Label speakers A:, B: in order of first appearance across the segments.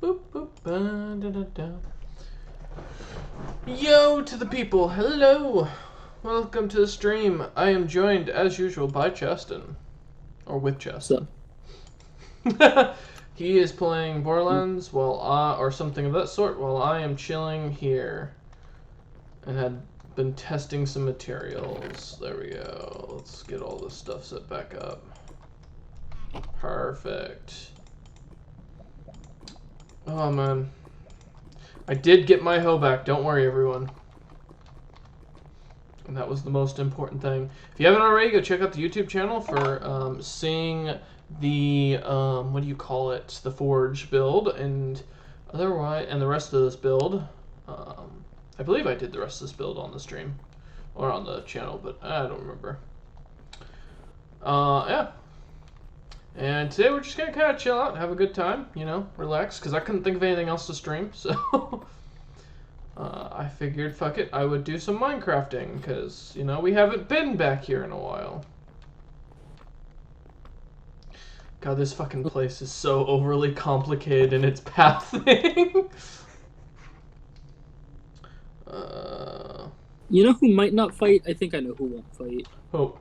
A: Boop, boop, ba, da, da, da. Yo to the people, hello! Welcome to the stream. I am joined, as usual, by Cheston. Or with Cheston. He is playing Borderlands or something of that sort, while I am chilling here. And had been testing some materials. There we go. Let's get all this stuff set back up. Perfect. Oh man. I did get my hoe back, don't worry everyone. And that was the most important thing. If you haven't already, go check out the YouTube channel for seeing the, what do you call it? The Forge build, and otherwise, and the rest of this build. I believe I did the rest of this build on the stream. Or on the channel, but I don't remember. Yeah. And today we're just gonna kind of chill out, have a good time, you know, relax, because I couldn't think of anything else to stream, so I figured, fuck it, I would do some Minecrafting, because, you know, we haven't been back here in a while. God, this fucking place is so overly complicated in its pathing.
B: You know who might not fight? I think I know who won't fight.
A: Oh.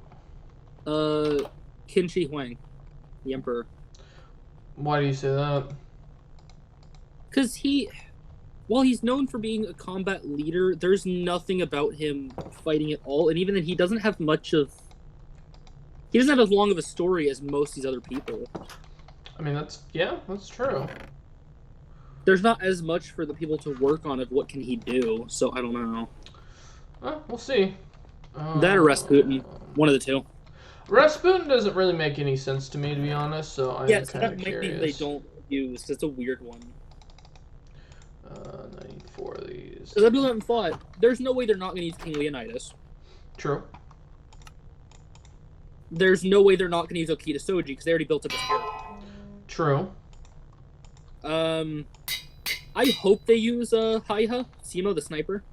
B: Qin Shi Huang, the Emperor.
A: Why do you say that?
B: Because while he's known for being a combat leader, there's nothing about him fighting at all, and even then he doesn't have as long of a story as most of these other people.
A: I mean, that's true.
B: There's not as much for the people to work on of what can he do, so I don't know.
A: Well, we'll see.
B: That or Rasputin, one of the two.
A: Rasputin doesn't really make any sense to me, to be honest, so I'm kind of curious.
B: Yeah, so that might be they don't use. It's a weird one.
A: 94 of these.
B: Because I haven't fought. There's no way they're not going to use King Leonidas.
A: True.
B: There's no way they're not going to use Okita Soji, because they already built up his character.
A: True.
B: I hope they use Haiha, Simo the sniper.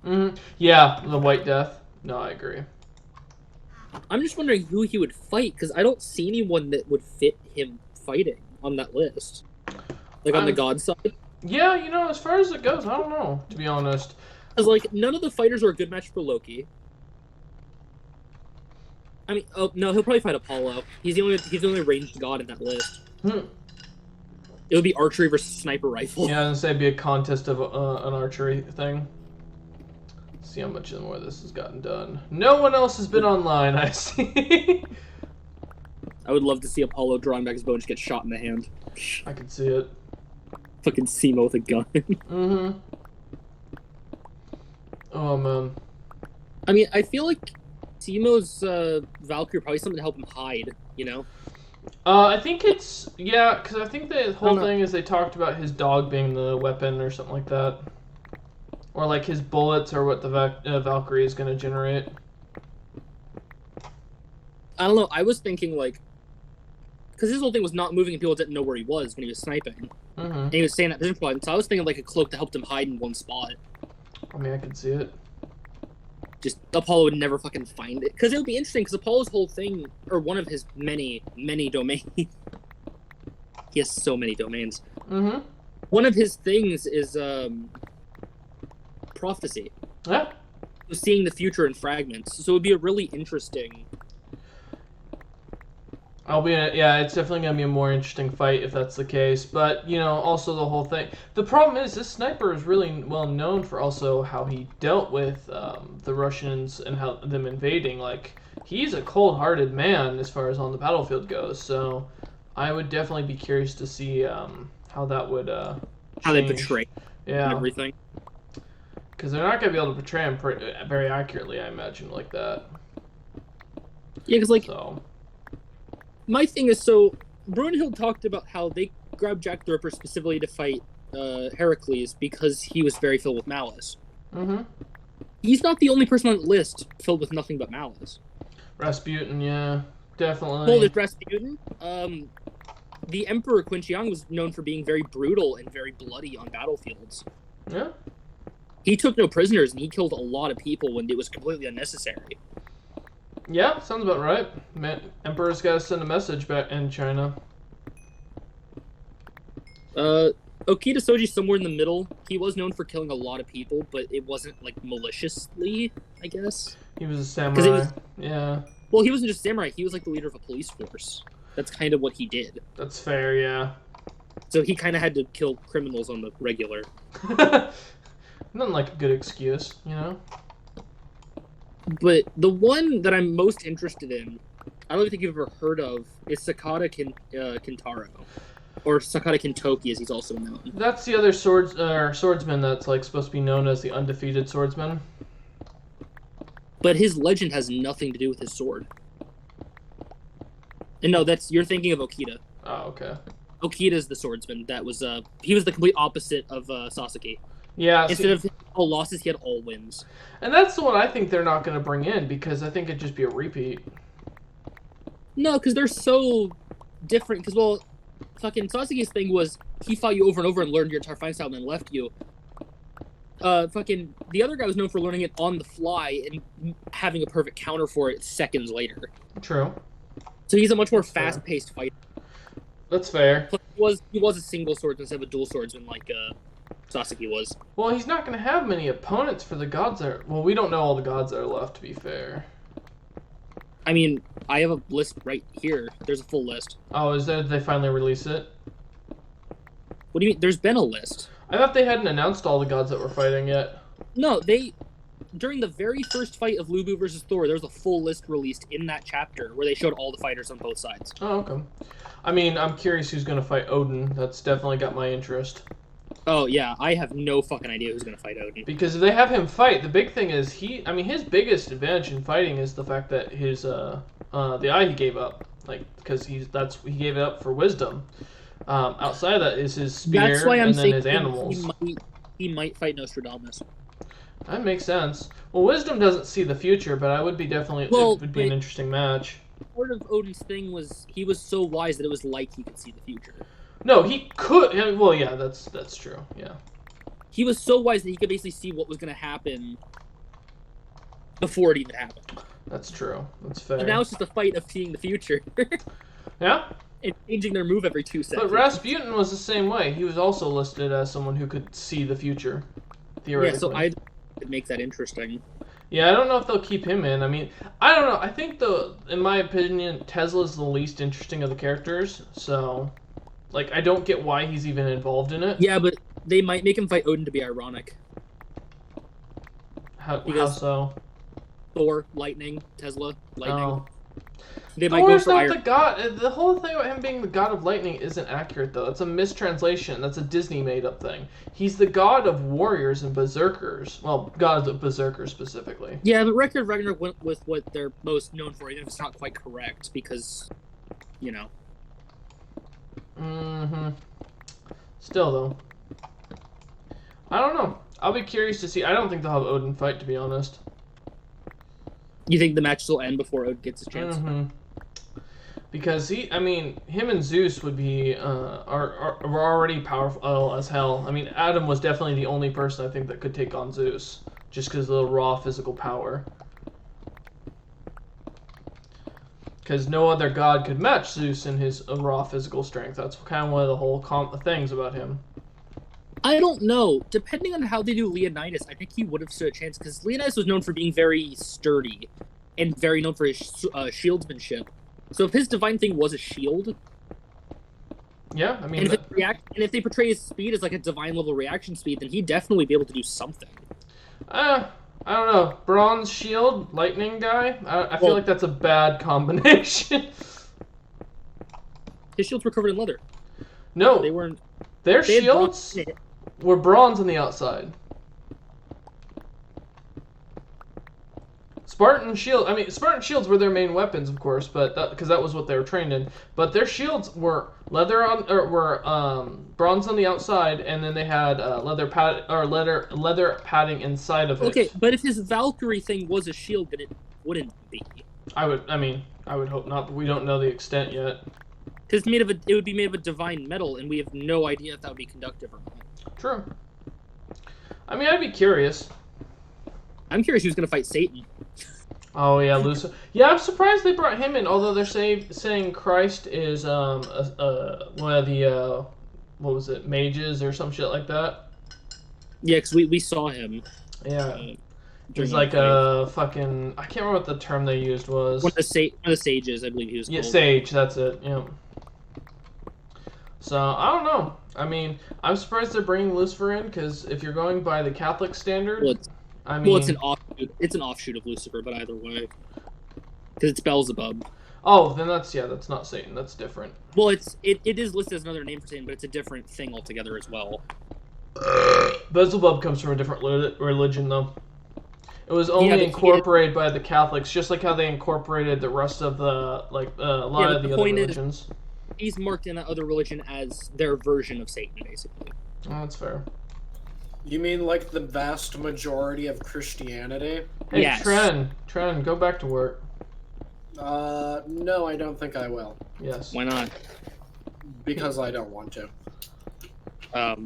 A: Yeah, the White Death. No, I agree.
B: I'm just wondering who he would fight, because I don't see anyone that would fit him fighting on that list. Like, on the god side.
A: Yeah, you know, as far as it goes, I don't know, to be honest.
B: Because, like, none of the fighters are a good match for Loki. I mean, oh, no, he'll probably fight Apollo. He's the only ranged god in that list. It would be archery versus sniper rifle.
A: Yeah, I was gonna say it'd be a contest of an archery thing. See how much more this has gotten done. No one else has been online, I see.
B: I would love to see Apollo drawing back his bow and just get shot in the hand.
A: I can see it.
B: Fucking Simo with a gun.
A: Oh, man.
B: I mean, I feel like Simo's Valkyrie probably something to help him hide, you know?
A: I think it's... Yeah, because I think the whole thing is they talked about his dog being the weapon or something like that. Or, like, his bullets are what the Valkyrie is going to generate.
B: I don't know. I was thinking, like... Because his whole thing was not moving and people didn't know where he was when he was sniping. And he was staying at position point. So I was thinking, like, a cloak that helped him hide in one spot.
A: I mean, I can see it.
B: Just Apollo would never fucking find it. Because it would be interesting, because Apollo's whole thing, or one of his many, many domains... he has so many domains. One of his things is, prophecy.
A: Yeah.
B: Seeing the future in fragments. So it would be a really interesting...
A: Yeah, it's definitely going to be a more interesting fight if that's the case. But, you know, also the whole thing. The problem is this sniper is really well known for also how he dealt with the Russians and how them invading. Like, he's a cold-hearted man as far as on the battlefield goes. So I would definitely be curious to see how that would
B: how they portray everything.
A: Because they're not going to be able to portray him very accurately, I imagine, like that.
B: Yeah, because, like...
A: So...
B: My thing is, so Brunhild talked about how they grabbed Jack the Ripper specifically to fight Heracles because he was very filled with malice. He's not the only person on the list filled with nothing but malice.
A: Rasputin, yeah, definitely.
B: Well, there's Rasputin. The Emperor Qin Shi Huang was known for being very brutal and very bloody on battlefields.
A: Yeah.
B: He took no prisoners and he killed a lot of people when it was completely unnecessary.
A: Yeah, sounds about right. Man, Emperor's got to send a message back in China.
B: Okita Soji's somewhere in the middle. He was known for killing a lot of people, but it wasn't like maliciously, I guess.
A: He was a samurai. Yeah.
B: Well, he wasn't just samurai. He was like the leader of a police force. That's kind of what he did.
A: That's fair, yeah.
B: So he kind of had to kill criminals on the regular.
A: Nothing like a good excuse, you know?
B: But the one that I'm most interested in, I don't think you've ever heard of, is Sakata Kintaro. Or Sakata Kintoki, as he's also known.
A: That's the other swordsman that's like supposed to be known as the undefeated swordsman.
B: But his legend has nothing to do with his sword. And no, you're thinking of Okita.
A: Oh, okay.
B: Okita's the swordsman. He was the complete opposite of Sasuke.
A: Yeah.
B: Instead of all losses, he had all wins.
A: And that's the one I think they're not going to bring in, because I think it'd just be a repeat.
B: No, because they're so different. Because, well, fucking Sasuke's thing was he fought you over and over and learned your entire fighting style and then left you. Fucking the other guy was known for learning it on the fly and having a perfect counter for it seconds later.
A: True.
B: So he's a much more fast-paced fighter.
A: That's fair.
B: He was a single swordsman instead of a dual swordsman like Sasuke was.
A: Well, he's not going to have many opponents for the gods that well, we don't know all the gods that are left, to be fair.
B: I mean, I have a list right here. There's a full list.
A: Oh, is there? Did they finally release it?
B: What do you mean? There's been a list.
A: I thought they hadn't announced all the gods that were fighting yet.
B: No, during the very first fight of Lubu versus Thor, there was a full list released in that chapter where they showed all the fighters on both sides.
A: Oh, okay. I mean, I'm curious who's going to fight Odin. That's definitely got my interest.
B: Oh, yeah. I have no fucking idea who's going to fight Odin.
A: Because if they have him fight, the big thing is his biggest advantage in fighting is the fact that his, the eye he gave up. Like, because he gave it up for wisdom. Outside of that is his spear
B: That's why I'm
A: and then
B: saying
A: his animals.
B: He might fight Nostradamus.
A: That makes sense. Well, wisdom doesn't see the future, but it would be an interesting match.
B: Part of Odin's thing was he was so wise that it was like he could see the future.
A: No, he could. Well, yeah, that's true. Yeah.
B: He was so wise that he could basically see what was going to happen before it even happened.
A: That's true. That's fair.
B: And now it's just a fight of seeing the future.
A: Yeah.
B: And changing their move every 2 seconds.
A: But Rasputin was the same way. He was also listed as someone who could see the future, theoretically.
B: Yeah, so I'd make that interesting.
A: Yeah, I don't know if they'll keep him in. I mean, I don't know. I think in my opinion, Tesla's the least interesting of the characters. So, like, I don't get why he's even involved in it.
B: Yeah, but they might make him fight Odin to be ironic.
A: How so?
B: Thor, lightning, Tesla, lightning.
A: Oh.
B: They might go for
A: not the god. The whole thing about him being the god of lightning isn't accurate, though. It's a mistranslation. That's a Disney made-up thing. He's the god of warriors and berserkers. Well, god of berserkers specifically.
B: Yeah, but Record of Ragnarok went with what they're most known for, even if it's not quite correct, because, you know.
A: Mm-hmm. Still, though. I don't know. I'll be curious to see. I don't think they'll have Odin fight, to be honest.
B: You think the matches will end before Odin gets his chance?
A: Mm-hmm. Because him and Zeus would be are already powerful as hell. I mean, Adam was definitely the only person I think that could take on Zeus, just because of the raw physical power. Because no other god could match Zeus in his raw physical strength. That's kind of one of the whole things about him.
B: I don't know. Depending on how they do Leonidas, I think he would have stood a chance, because Leonidas was known for being very sturdy and very known for his shieldsmanship. So if his divine thing was a shield,
A: yeah, I mean,
B: and if they portray his speed as like a divine level reaction speed, then he'd definitely be able to do something.
A: I don't know. Bronze shield, lightning guy. I feel like that's a bad combination.
B: His shields were covered in leather.
A: No,
B: they weren't.
A: Their shields were bronze on the outside. Spartan shields were their main weapons, of course, but because that was what they were trained in. But their shields were bronze on the outside, and then they had leather padding inside of it.
B: Okay, but if his Valkyrie thing was a shield, then it wouldn't be.
A: I would hope not, but we don't know the extent yet.
B: Because it would be made of a divine metal, and we have no idea if that would be conductive or not.
A: True. I mean, I'd be curious.
B: I'm curious who's going to fight Satan.
A: Oh, yeah, Lucifer. Yeah, I'm surprised they brought him in, although they're saying Christ is one of the what was it, mages or some shit like that.
B: Yeah, because we saw him.
A: Yeah. There's like a fucking, I can't remember what the term they used was.
B: One of the sages, I believe he was called.
A: Yeah, sage, that's it, yeah. So, I don't know. I mean, I'm surprised they're bringing Lucifer in, because if you're going by the Catholic standard,
B: it's an offshoot of Lucifer, but either way. Because it's Beelzebub.
A: Oh, then that's not Satan, that's different.
B: Well, it is listed as another name for Satan, but it's a different thing altogether as well.
A: Beelzebub comes from a different religion, though. It was only incorporated by the Catholics, just like how they incorporated the rest of the, a lot of the other religions.
B: He's marked in that other religion as their version of Satan, basically.
A: Oh, that's fair.
C: You mean like the vast majority of Christianity?
A: Hey,
B: yes.
A: Tren, go back to work.
C: No, I don't think I will.
A: Yes.
B: Why not?
C: Because I don't want to.
B: I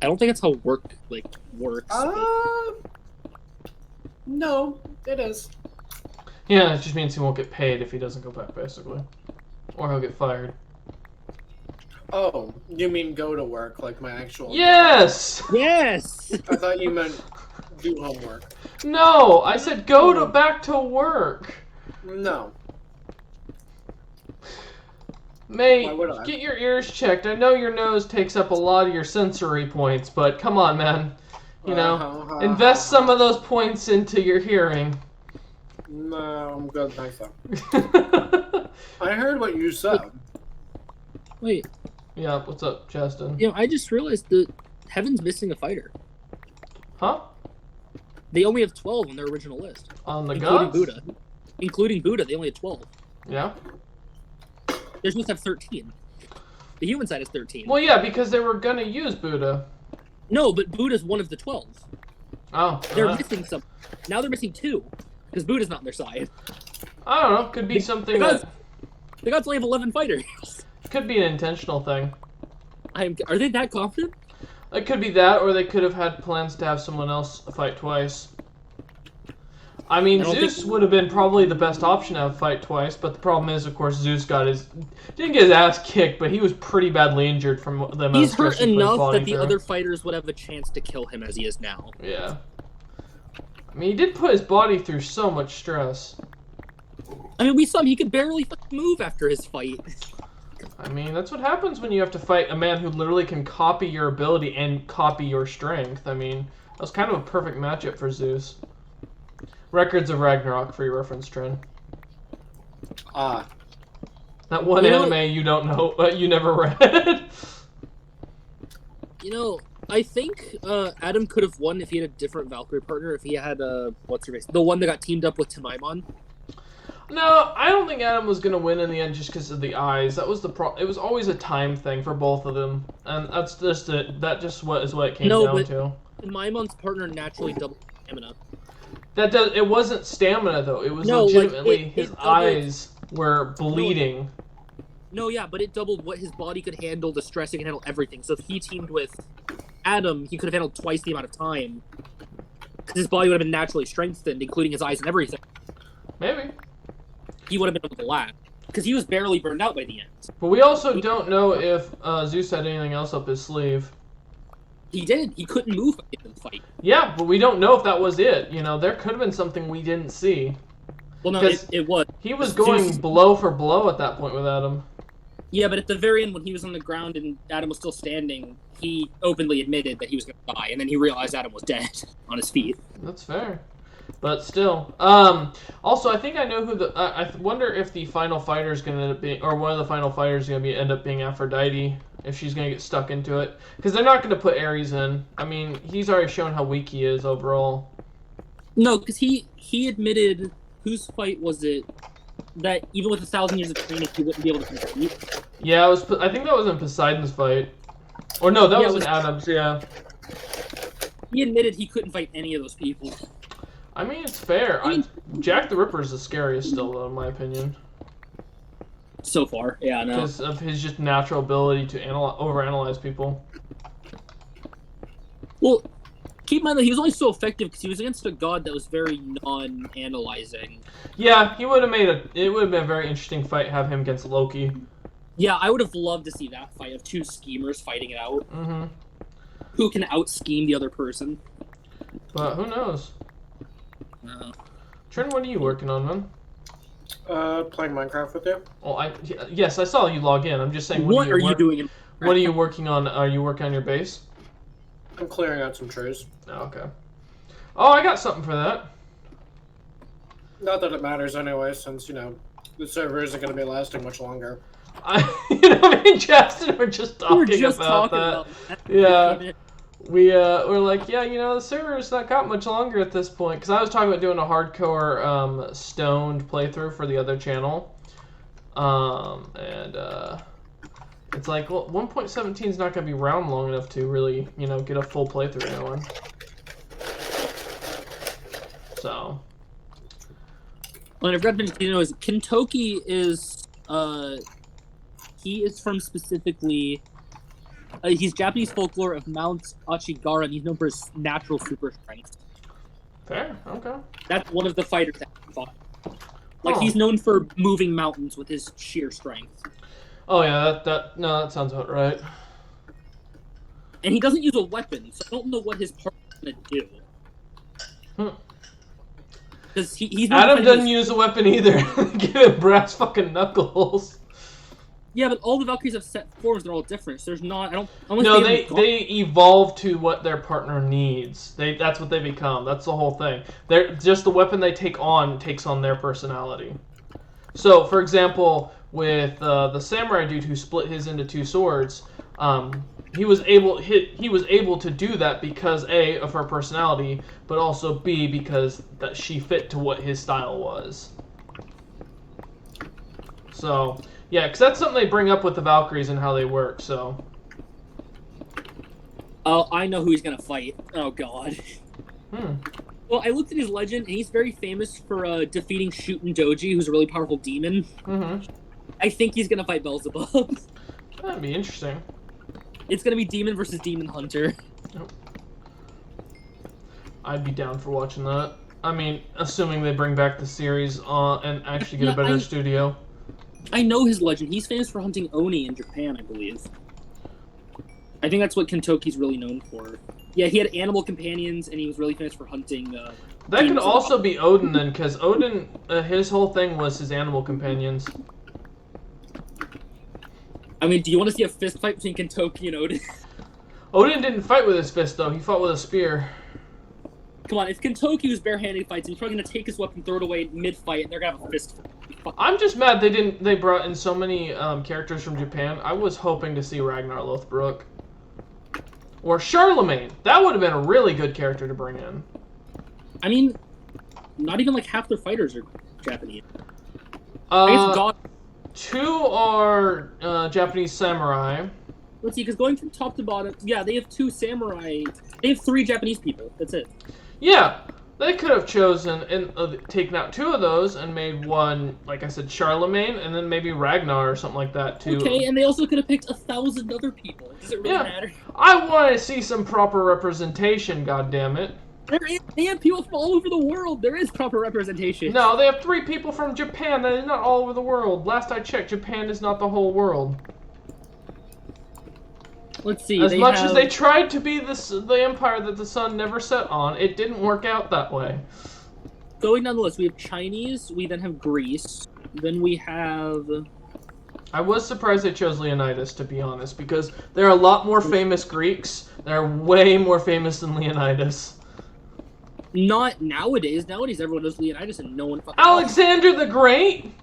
B: don't think that's how work works.
C: No, it is.
A: Yeah, it just means he won't get paid if he doesn't go back, basically. Or he'll get fired.
C: Oh, you mean go to work, like my actual...
A: Yes!
B: Yes!
C: I thought you meant do homework.
A: No! I said go back to work!
C: No.
A: Mate, get your ears checked. I know your nose takes up a lot of your sensory points, but come on, man. You know, invest some of those points into your hearing.
C: No, I'm good, thanks though. I heard what you said.
B: Wait.
A: Yeah, what's up, Justin?
B: You know, I just realized that Heaven's missing a fighter.
A: Huh?
B: They only have 12 on their original list.
A: On the
B: including
A: gods?
B: Buddha. Including Buddha, they only had 12.
A: Yeah?
B: They're supposed to have 13. The human side is 13.
A: Well, yeah, because they were gonna use Buddha.
B: No, but Buddha's one of the 12.
A: Oh.
B: They're missing some. Now they're missing 2. Because Buddha's not on their side.
A: I don't know. Could be something that...
B: The gods only have 11 fighters.
A: Could be an intentional thing.
B: Are they that confident?
A: It could be that, or they could have had plans to have someone else fight twice. I mean, Zeus would have been probably the best option to have fight twice, but the problem is, of course, Zeus didn't get his ass kicked, but he was pretty badly injured from the amount of stress
B: He's hurt enough that the
A: through.
B: other fighters would have a chance to kill him as he is now.
A: Yeah. I mean, he did put his body through so much stress.
B: I mean, we saw him, he could barely move after his fight.
A: I mean, that's what happens when you have to fight a man who literally can copy your ability and copy your strength. I mean, that was kind of a perfect matchup for Zeus. Records of Ragnarok for your reference, Tren. That one anime you don't know, you never read.
B: You know, I think Adam could have won if he had a different Valkyrie partner. If he had what's her face, the one that got teamed up with Tamaimon.
A: No, I don't think Adam was gonna win in the end just because of the eyes. That was the It was always a time thing for both of them, and that's just it. That just what it came down to.
B: Tamamon's partner naturally doubled stamina.
A: It wasn't stamina though. It was legitimately his eyes were bleeding.
B: No, yeah, but it doubled what his body could handle, the stress he could handle, everything. So if he teamed with Adam, he could have handled twice the amount of time. Because his body would have been naturally strengthened, including his eyes and everything.
A: Maybe.
B: He would have been able to last. Because he was barely burned out by the end.
A: But we also don't know if Zeus had anything else up his sleeve.
B: He did. He couldn't move at the end of the fight.
A: Yeah, but we don't know if that was it. You know, there could have been something we didn't see.
B: Well, no, it was.
A: He was going blow for blow at that point with Adam.
B: Yeah, but at the very end, when he was on the ground and Adam was still standing, he openly admitted that he was going to die, and then he realized Adam was dead on his feet.
A: That's fair. But still. Also, I think I know who the... I wonder if the final fighter is going to end up being... Or one of the final fighters is going to end up being Aphrodite, if she's going to get stuck into it. Because they're not going to put Ares in. I mean, he's already shown how weak he is overall.
B: No, because he admitted... Whose fight was it? That even with 1,000 years of training, he wouldn't be able to compete.
A: Yeah, I think that was in Poseidon's fight. Or no, that was in Adam's, yeah.
B: He admitted he couldn't fight any of those people.
A: I mean, it's fair. Jack the Ripper is the scariest still, though, in my opinion.
B: So far, yeah, I know.
A: Because of his just natural ability to overanalyze people.
B: Well, keep in mind that he was only so effective because he was against a god that was very non-analyzing.
A: Yeah, he would have made it would have been a very interesting fight, have him against Loki.
B: Yeah, I would have loved to see that fight of two schemers fighting it out.
A: Mm-hmm.
B: Who can out-scheme the other person.
A: But who knows? Trent, what are you working on, man?
C: Playing Minecraft with you.
A: Oh, yes, I saw you log in. I'm just saying,
B: What are you doing?
A: What are you working on? Are you working on your base?
C: I'm clearing out some trees.
A: Oh, okay. Oh, I got something for that.
C: Not that it matters anyway, since, you know, the server isn't going to be lasting much longer.
A: Me and Justin were just talking about that. Yeah. We're like, yeah, you know, the server's not got much longer at this point. Because I was talking about doing a hardcore stoned playthrough for the other channel. It's like, well, 1.17 is not going to be around long enough to really, you know, get a full playthrough going. So.
B: Well, and I forgot to mention, you know, Kentoki is, he is from specifically, he's Japanese folklore of Mount Achigara, and he's known for his natural super strength.
A: Fair, okay.
B: That's one of the fighters that he fought. Like, he's known for moving mountains with his sheer strength.
A: Oh yeah, that sounds about right.
B: And he doesn't use a weapon, so I don't know what his partner's gonna do. Because he's not
A: Adam doesn't use a weapon either. Give him brass fucking knuckles.
B: Yeah, but all the Valkyries have set forms, they're all different, so there's not,
A: they evolve to what their partner needs. That's what they become. That's the whole thing. They're just the weapon they take on takes on their personality. So, for example, with the samurai dude who split his into two swords, he was able to do that because A, of her personality, but also B, because that she fit to what his style was. So, yeah, because that's something they bring up with the Valkyries and how they work, so.
B: Oh, I know who he's gonna fight. Oh, God. Well, I looked at his legend, and he's very famous for defeating Shuten Doji, who's a really powerful demon. I think he's gonna fight Beelzebub.
A: That'd be interesting.
B: It's gonna be Demon versus Demon Hunter.
A: I'd be down for watching that. I mean, assuming they bring back the series and actually get a better studio.
B: I know his legend. He's famous for hunting Oni in Japan, I believe. I think that's what Kentoki's really known for. Yeah, he had animal companions, and he was really famous for hunting.
A: That could also be Odin then, because Odin, his whole thing was his animal companions.
B: I mean, do you want to see a fist fight between Kentoki and Odin?
A: Odin didn't fight with his fist, though. He fought with a spear.
B: Come on, if Kentoki was barehanded fights, he's probably going to take his weapon, throw it away mid-fight, and they're going to have a fist fight.
A: I'm just mad they brought in so many characters from Japan. I was hoping to see Ragnar Lothbrok. Or Charlemagne. That would have been a really good character to bring in.
B: I mean, not even like half their fighters are Japanese.
A: Two are Japanese samurai.
B: Let's see, because going from top to bottom, yeah, they have two samurai. They have 3 Japanese people. That's it.
A: Yeah, they could have chosen and taken out 2 of those and made one, like I said, Charlemagne, and then maybe Ragnar or something like that too.
B: Okay, and they also could have picked 1,000 other people. Does it really matter?
A: I want to see some proper representation. God damn it!
B: They have people from all over the world. There is proper representation.
A: No, they have 3 people from Japan. That is not all over the world. Last I checked, Japan is not the whole world.
B: Let's see.
A: As much as they tried to be the empire that the sun never set on, it didn't work out that way.
B: Going down the list, we have Chinese, we then have Greece, then we have...
A: I was surprised they chose Leonidas, to be honest, because there are a lot more famous Greeks. They're way more famous than Leonidas.
B: Not nowadays. Nowadays, everyone knows Leonidas and no one fucking...
A: Alexander the Great?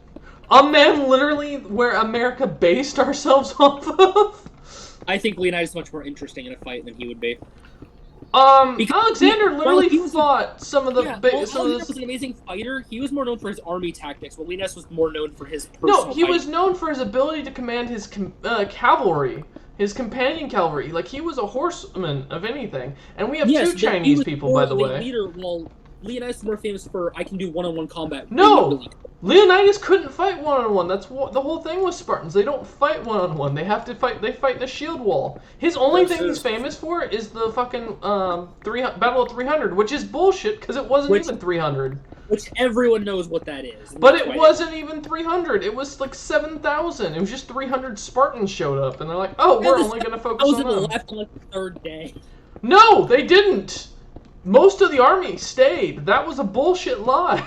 A: A man literally where America based ourselves off of?
B: I think Leonidas is much more interesting in a fight than he would be.
A: Alexander literally fought some of the...
B: Alexander was an amazing fighter. He was more known for his army tactics, while Leonidas was more known for his personal
A: No, he was known for his ability to command his cavalry. His companion cavalry. Like, he was a horseman of anything. And we have 2 Chinese people, by the way.
B: Leader, while Leonidas is more famous for, I can do one-on-one combat.
A: No! Leonidas couldn't fight one-on-one. That's what the whole thing with Spartans. They don't fight one-on-one. They have to fight. They fight the shield wall. His only thing he's famous for is the fucking Battle of 300, which is bullshit because it wasn't even 300.
B: Which everyone knows what that is.
A: But it wasn't even 300. It was like 7,000. It was just 300 Spartans showed up, and they're like, "Oh, we're only gonna focus on them."
B: left on like the third day.
A: No, they didn't. Most of the army stayed. That was a bullshit lie.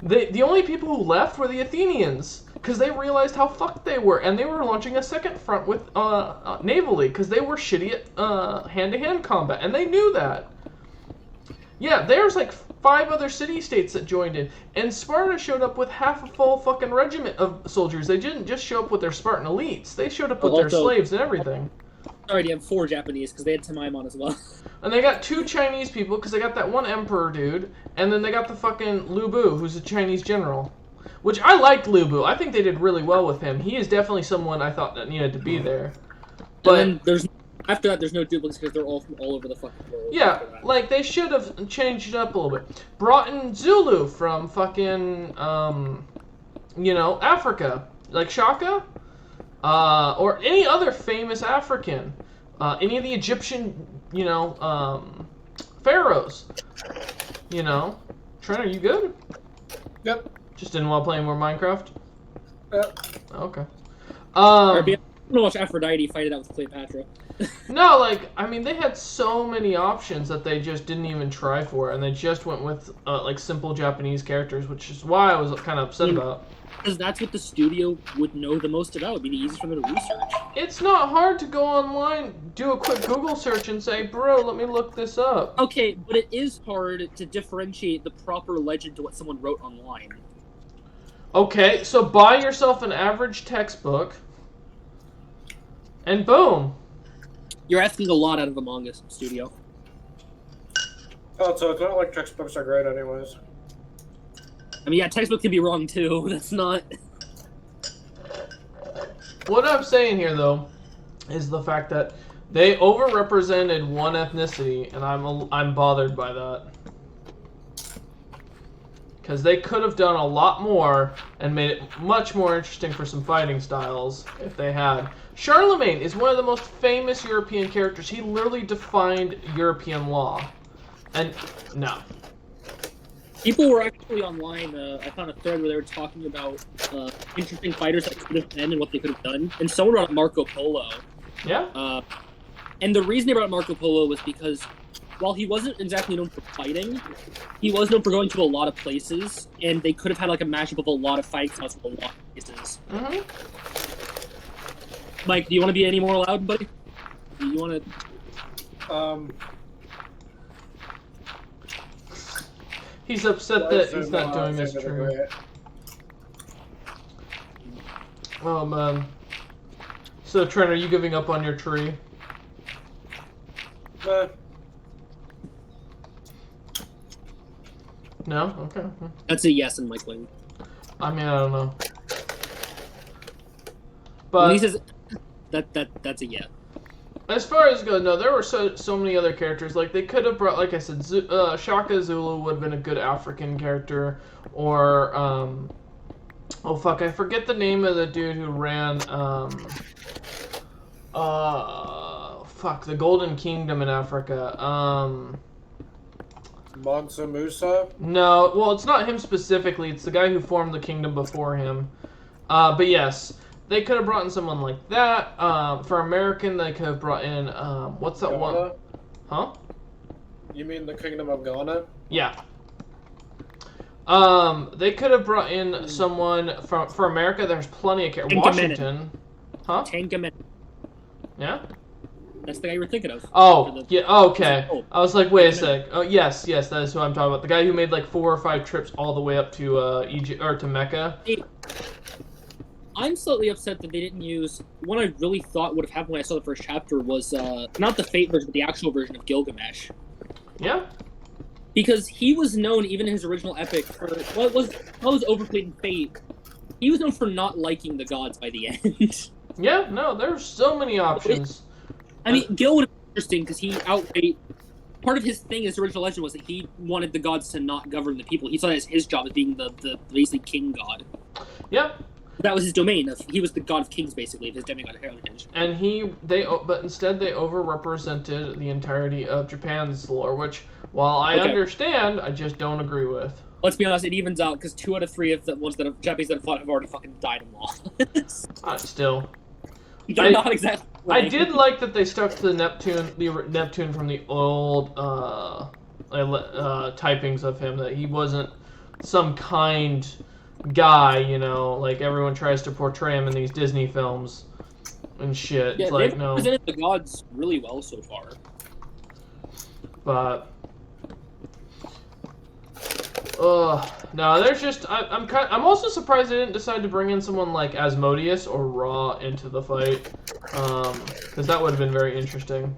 A: The only people who left were the Athenians, because they realized how fucked they were, and they were launching a second front with navally, because they were shitty at hand-to-hand combat, and they knew that. Yeah, there's like 5 other city-states that joined in, and Sparta showed up with half a full fucking regiment of soldiers. They didn't just show up with their Spartan elites. They showed up with their slaves and everything.
B: Already have 4 Japanese, because they had Tamaimon as well.
A: And they got 2 Chinese people, because they got that one emperor dude, and then they got the fucking Lu Bu, who's a Chinese general. Which, I liked Lu Bu. I think they did really well with him. He is definitely someone I thought that needed to be there. But
B: and then after that, there's no duplicates, because they're all from all over the fucking world.
A: yeah, like, they should have changed it up a little bit. Brought in Zulu from fucking, Africa. Like Shaka? Or any other famous African. Any of the Egyptian, pharaohs. Trent, are you good?
C: Yep.
A: Just didn't want to play more Minecraft?
C: Yep.
A: Okay.
B: I'm gonna watch Aphrodite fight it out with Cleopatra.
A: No, they had so many options that they just didn't even try for, and they just went with, simple Japanese characters, which is why I was kind of upset about.
B: Because that's what the studio would know the most about. It'd be the easiest for them to research.
A: It's not hard to go online, do a quick Google search, and say, bro, let me look this up.
B: Okay, but it is hard to differentiate the proper legend to what someone wrote online.
A: Okay, so buy yourself an average textbook, and boom.
B: You're asking a lot out of the manga studio.
C: Oh, so it's not like textbooks are great anyways.
B: I mean, yeah, textbook can be wrong too. That's not...
A: What I'm saying here, though, is the fact that they overrepresented one ethnicity, and I'm bothered by that. Because they could have done a lot more and made it much more interesting for some fighting styles if they had. Charlemagne is one of the most famous European characters. He literally defined European law. And, no.
B: People were actually online, I found a thread where they were talking about interesting fighters that could have been and what they could have done. And someone brought up Marco Polo.
A: Yeah?
B: And the reason they brought up Marco Polo was because while he wasn't exactly known for fighting, he was known for going to a lot of places, and they could have had like a mashup of a lot of fights with a lot of places.
A: Mm-hmm.
B: Mike, do you want to be any more loud, buddy? Do you want
C: to...
A: He's upset that he's not doing this tree. Oh, man. So, Trent, are you giving up on your tree? No? Okay.
B: That's a yes in Mike Lang.
A: I mean, I don't know. But
B: when he says that's a yeah.
A: As far as goes, no, there were so many other characters. Like, they could have brought, like I said, Shaka Zulu would have been a good African character. Or, oh fuck, I forget the name of the dude who ran, fuck, the Golden Kingdom in Africa.
C: Mansa Musa?
A: No, well, it's not him specifically. It's the guy who formed the kingdom before him. But yes, they could have brought in someone like that. For American, they could have brought in, what's that
C: Ghana?
A: one? Huh?
C: You mean the Kingdom of Ghana?
A: Yeah. They could have brought in someone for America. There's plenty of characters. Washington. Huh?
B: Tankamen.
A: Yeah?
B: That's the guy you were thinking of.
A: Oh, yeah, okay. I was like, wait a sec. Oh, yes, that is who I'm talking about. The guy who made like 4 or 5 trips all the way up to Egypt or to Mecca.
B: I'm slightly upset that they didn't use... What I really thought would have happened when I saw the first chapter was, not the Fate version, but the actual version of Gilgamesh.
A: Yeah?
B: Because he was known, even in his original epic, for... What was overplayed in Fate, he was known for not liking the gods by the end.
A: Yeah, no, there's so many options.
B: I mean, Gil would have been interesting because he outweighed... Part of his thing, his original legend, was that he wanted the gods to not govern the people. He saw it as his job as being the basically king god.
A: Yep.
B: That was his domain. He was the god of kings, basically, of his demigod heritage.
A: And but instead they overrepresented the entirety of Japan's lore, which, while I understand, I just don't agree with.
B: Let's be honest, it evens out because 2 out of 3 of the ones that Japanese that have fought have already fucking died in law.
A: Still.
B: They're not exactly.
A: I did like that they stuck to the Neptune from the old typings of him, that he wasn't some kind guy, you know, like everyone tries to portray him in these Disney films and shit.
B: Yeah,
A: it's like,
B: they've
A: no.
B: presented the gods really well so far.
A: But no, there's just I'm also surprised they didn't decide to bring in someone like Asmodeus or Ra into the fight, because that would have been very interesting.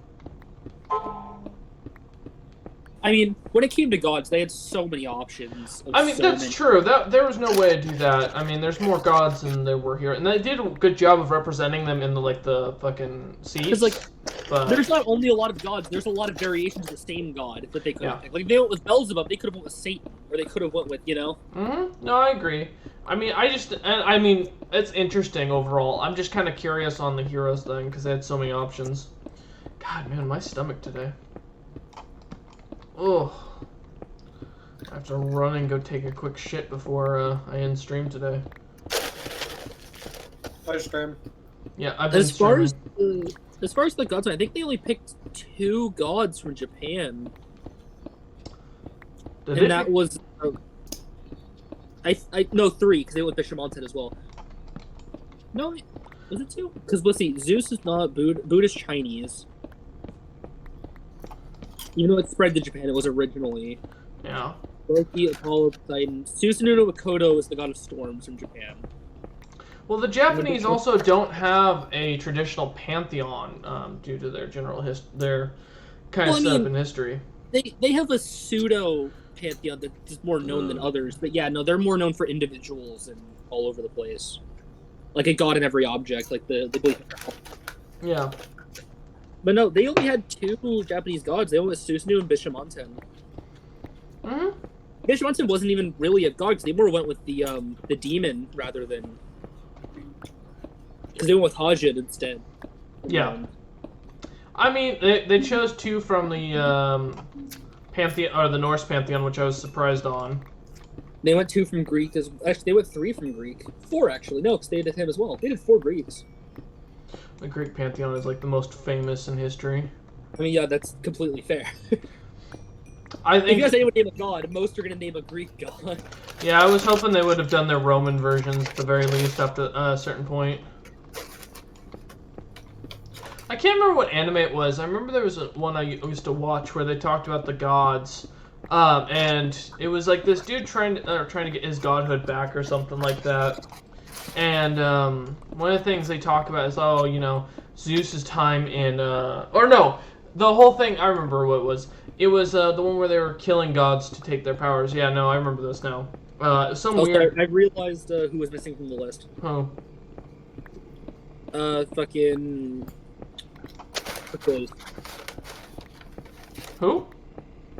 B: I mean, when it came to gods, they had so many options.
A: I mean, that's true. There was no way to do that. I mean, there's more gods than there were here, and they did a good job of representing them in the fucking seats.
B: Because there's not only a lot of gods, there's a lot of variations of the same god that they could have picked. Like if they went with Beelzebub, they could have went with Satan, or they could have went with, you know.
A: No, I agree. I mean, it's interesting overall. I'm just kind of curious on the heroes thing because they had so many options. God, man, my stomach today. Oh, I have to run and go take a quick shit before I end stream today.
C: I stream.
A: Yeah, I've been
B: as far as the gods, I think they only picked 2 gods from Japan, and that was no 3 because they went with Bishamonten as well. No, was it 2? Because let's see, Zeus is not Buddhist Chinese. Even though it spread to Japan, it was originally.
A: Yeah.
B: Loki, Apollo, Poseidon. Susanoo Mikoto is the god of storms from Japan.
A: Well, the Japanese also don't have a traditional pantheon due to their their kind of setup in history.
B: They have a pseudo pantheon that's more known than others, but yeah, no, they're more known for individuals and all over the place, like a god in every object, like the belief.
A: Yeah.
B: But no, they only had 2 Japanese gods. They only had Susanoo and Bishamonten. Bishamonten wasn't even really a god, because they more went with the demon rather than... Because they went with Hajid instead.
A: Yeah. I mean, they chose 2 from the pantheon, or the Norse pantheon, which I was surprised on.
B: They went 2 from Greek. Actually, they went 3 from Greek. 4, actually. No, because they did him as well. They did 4 Greeks.
A: The Greek pantheon is like the most famous in history.
B: I mean, yeah, that's completely fair.
A: I think
B: if you guys would name a god, most are going to name a Greek god.
A: Yeah, I was hoping they would have done their Roman versions at the very least up to a certain point. I can't remember what anime it was. I remember there was one I used to watch where they talked about the gods. And it was like this dude trying to get his godhood back or something like that. And one of the things they talk about is, oh, you know, Zeus's time in, or no, the whole thing, I remember what it was. It was the one where they were killing gods to take their powers. Yeah, no, I remember this now. Some weird...
B: Sorry, I realized who was missing from the list.
A: Oh.
B: Fucking... Hercules.
A: Who?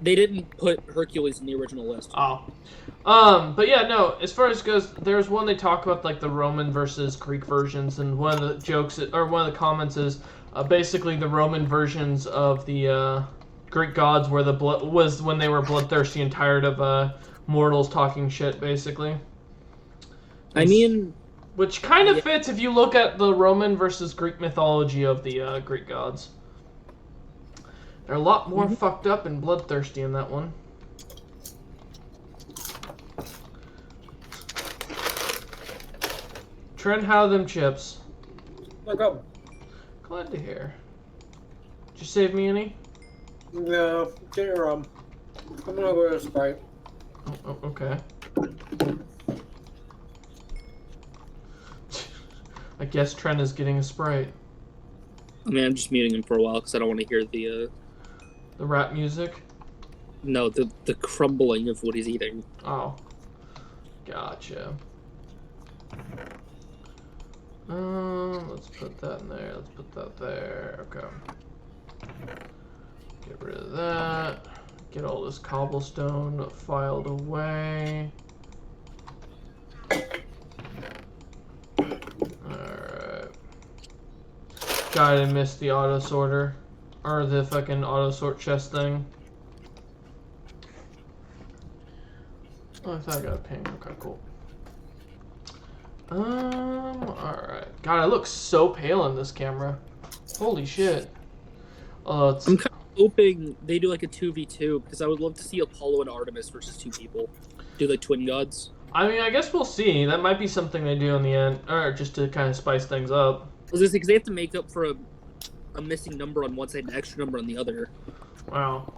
B: They didn't put Hercules in the original list.
A: Oh. But yeah, no, as far as goes, there's one they talk about, like, the Roman versus Greek versions, and one of the jokes, or one of the comments is, basically the Roman versions of the, Greek gods were was when they were bloodthirsty and tired of, mortals talking shit, basically.
B: I mean...
A: Which kind of fits if you look at the Roman versus Greek mythology of the, Greek gods. They're a lot more fucked up and bloodthirsty in that one. Trent, how are them chips?
C: No problem.
A: Glad to hear. Did you save me any?
C: No, get your rum. I'm gonna go to a Sprite.
A: Oh, okay. I guess Trent is getting a Sprite.
B: I mean, I'm just muting him for a while because I don't want to hear the
A: rap music?
B: No, the crumbling of what he's eating.
A: Oh. Gotcha. Let's put that in there. Let's put that there. Okay. Get rid of that. Get all this cobblestone filed away. God, I missed the auto sorter. Or the fucking auto sort chest thing. Oh, I thought I got a ping. Okay, cool. Alright. God, I look so pale in this camera. Holy shit. Oh, it's...
B: I'm kind of hoping they do like a 2v2 because I would love to see Apollo and Artemis versus 2 people. Do like twin gods.
A: I mean, I guess we'll see. That might be something they do in the end, or just to kind of spice things up.
B: Because they have to make up for a missing number on one side and an extra number on the other.
A: Wow.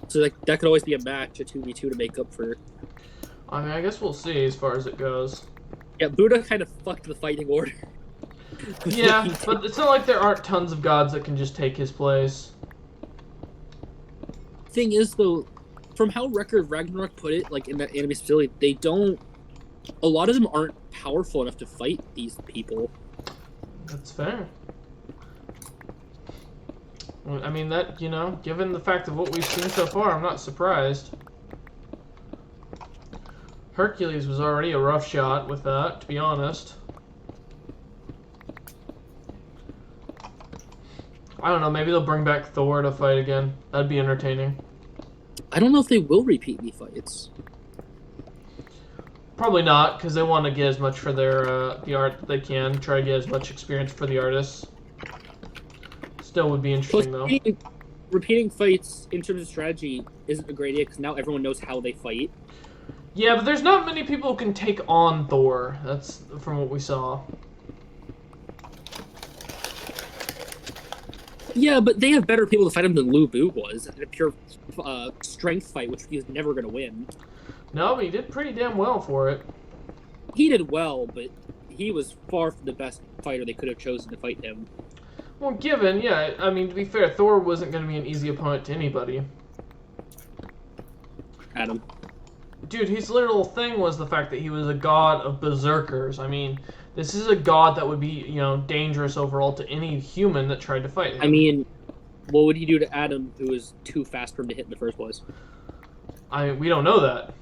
B: So that could always be a match, a 2v2 to make up for.
A: I mean, I guess we'll see as far as it goes.
B: Yeah, Buddha kind of fucked the fighting order.
A: Yeah, but it's not like there aren't tons of gods that can just take his place.
B: Thing is, though, from how Record Ragnarok put it, like in that anime specifically, they don't. A lot of them aren't powerful enough to fight these people.
A: That's fair. I mean, that, you know, given the fact of what we've seen so far, I'm not surprised. Hercules was already a rough shot with that, to be honest. I don't know, maybe they'll bring back Thor to fight again. That'd be entertaining.
B: I don't know if they will repeat the fights.
A: Probably not, because they want to get as much for their the art that they can. Try to get as much experience for the artists. Still would be interesting, though.
B: Repeating fights in terms of strategy isn't a great idea, because now everyone knows how they fight.
A: Yeah, but there's not many people who can take on Thor. That's from what we saw.
B: Yeah, but they have better people to fight him than Lu Bu was in a pure strength fight, which he was never going to win.
A: No, but he did pretty damn well for it.
B: He did well, but he was far from the best fighter they could have chosen to fight him.
A: Well, given, yeah, I mean, to be fair, Thor wasn't going to be an easy opponent to anybody.
B: Adam.
A: Dude, his literal thing was the fact that he was a god of berserkers. I mean, this is a god that would be, you know, dangerous overall to any human that tried to fight him.
B: I mean, what would he do to Adam, who was too fast for him to hit in the first place?
A: We don't know that.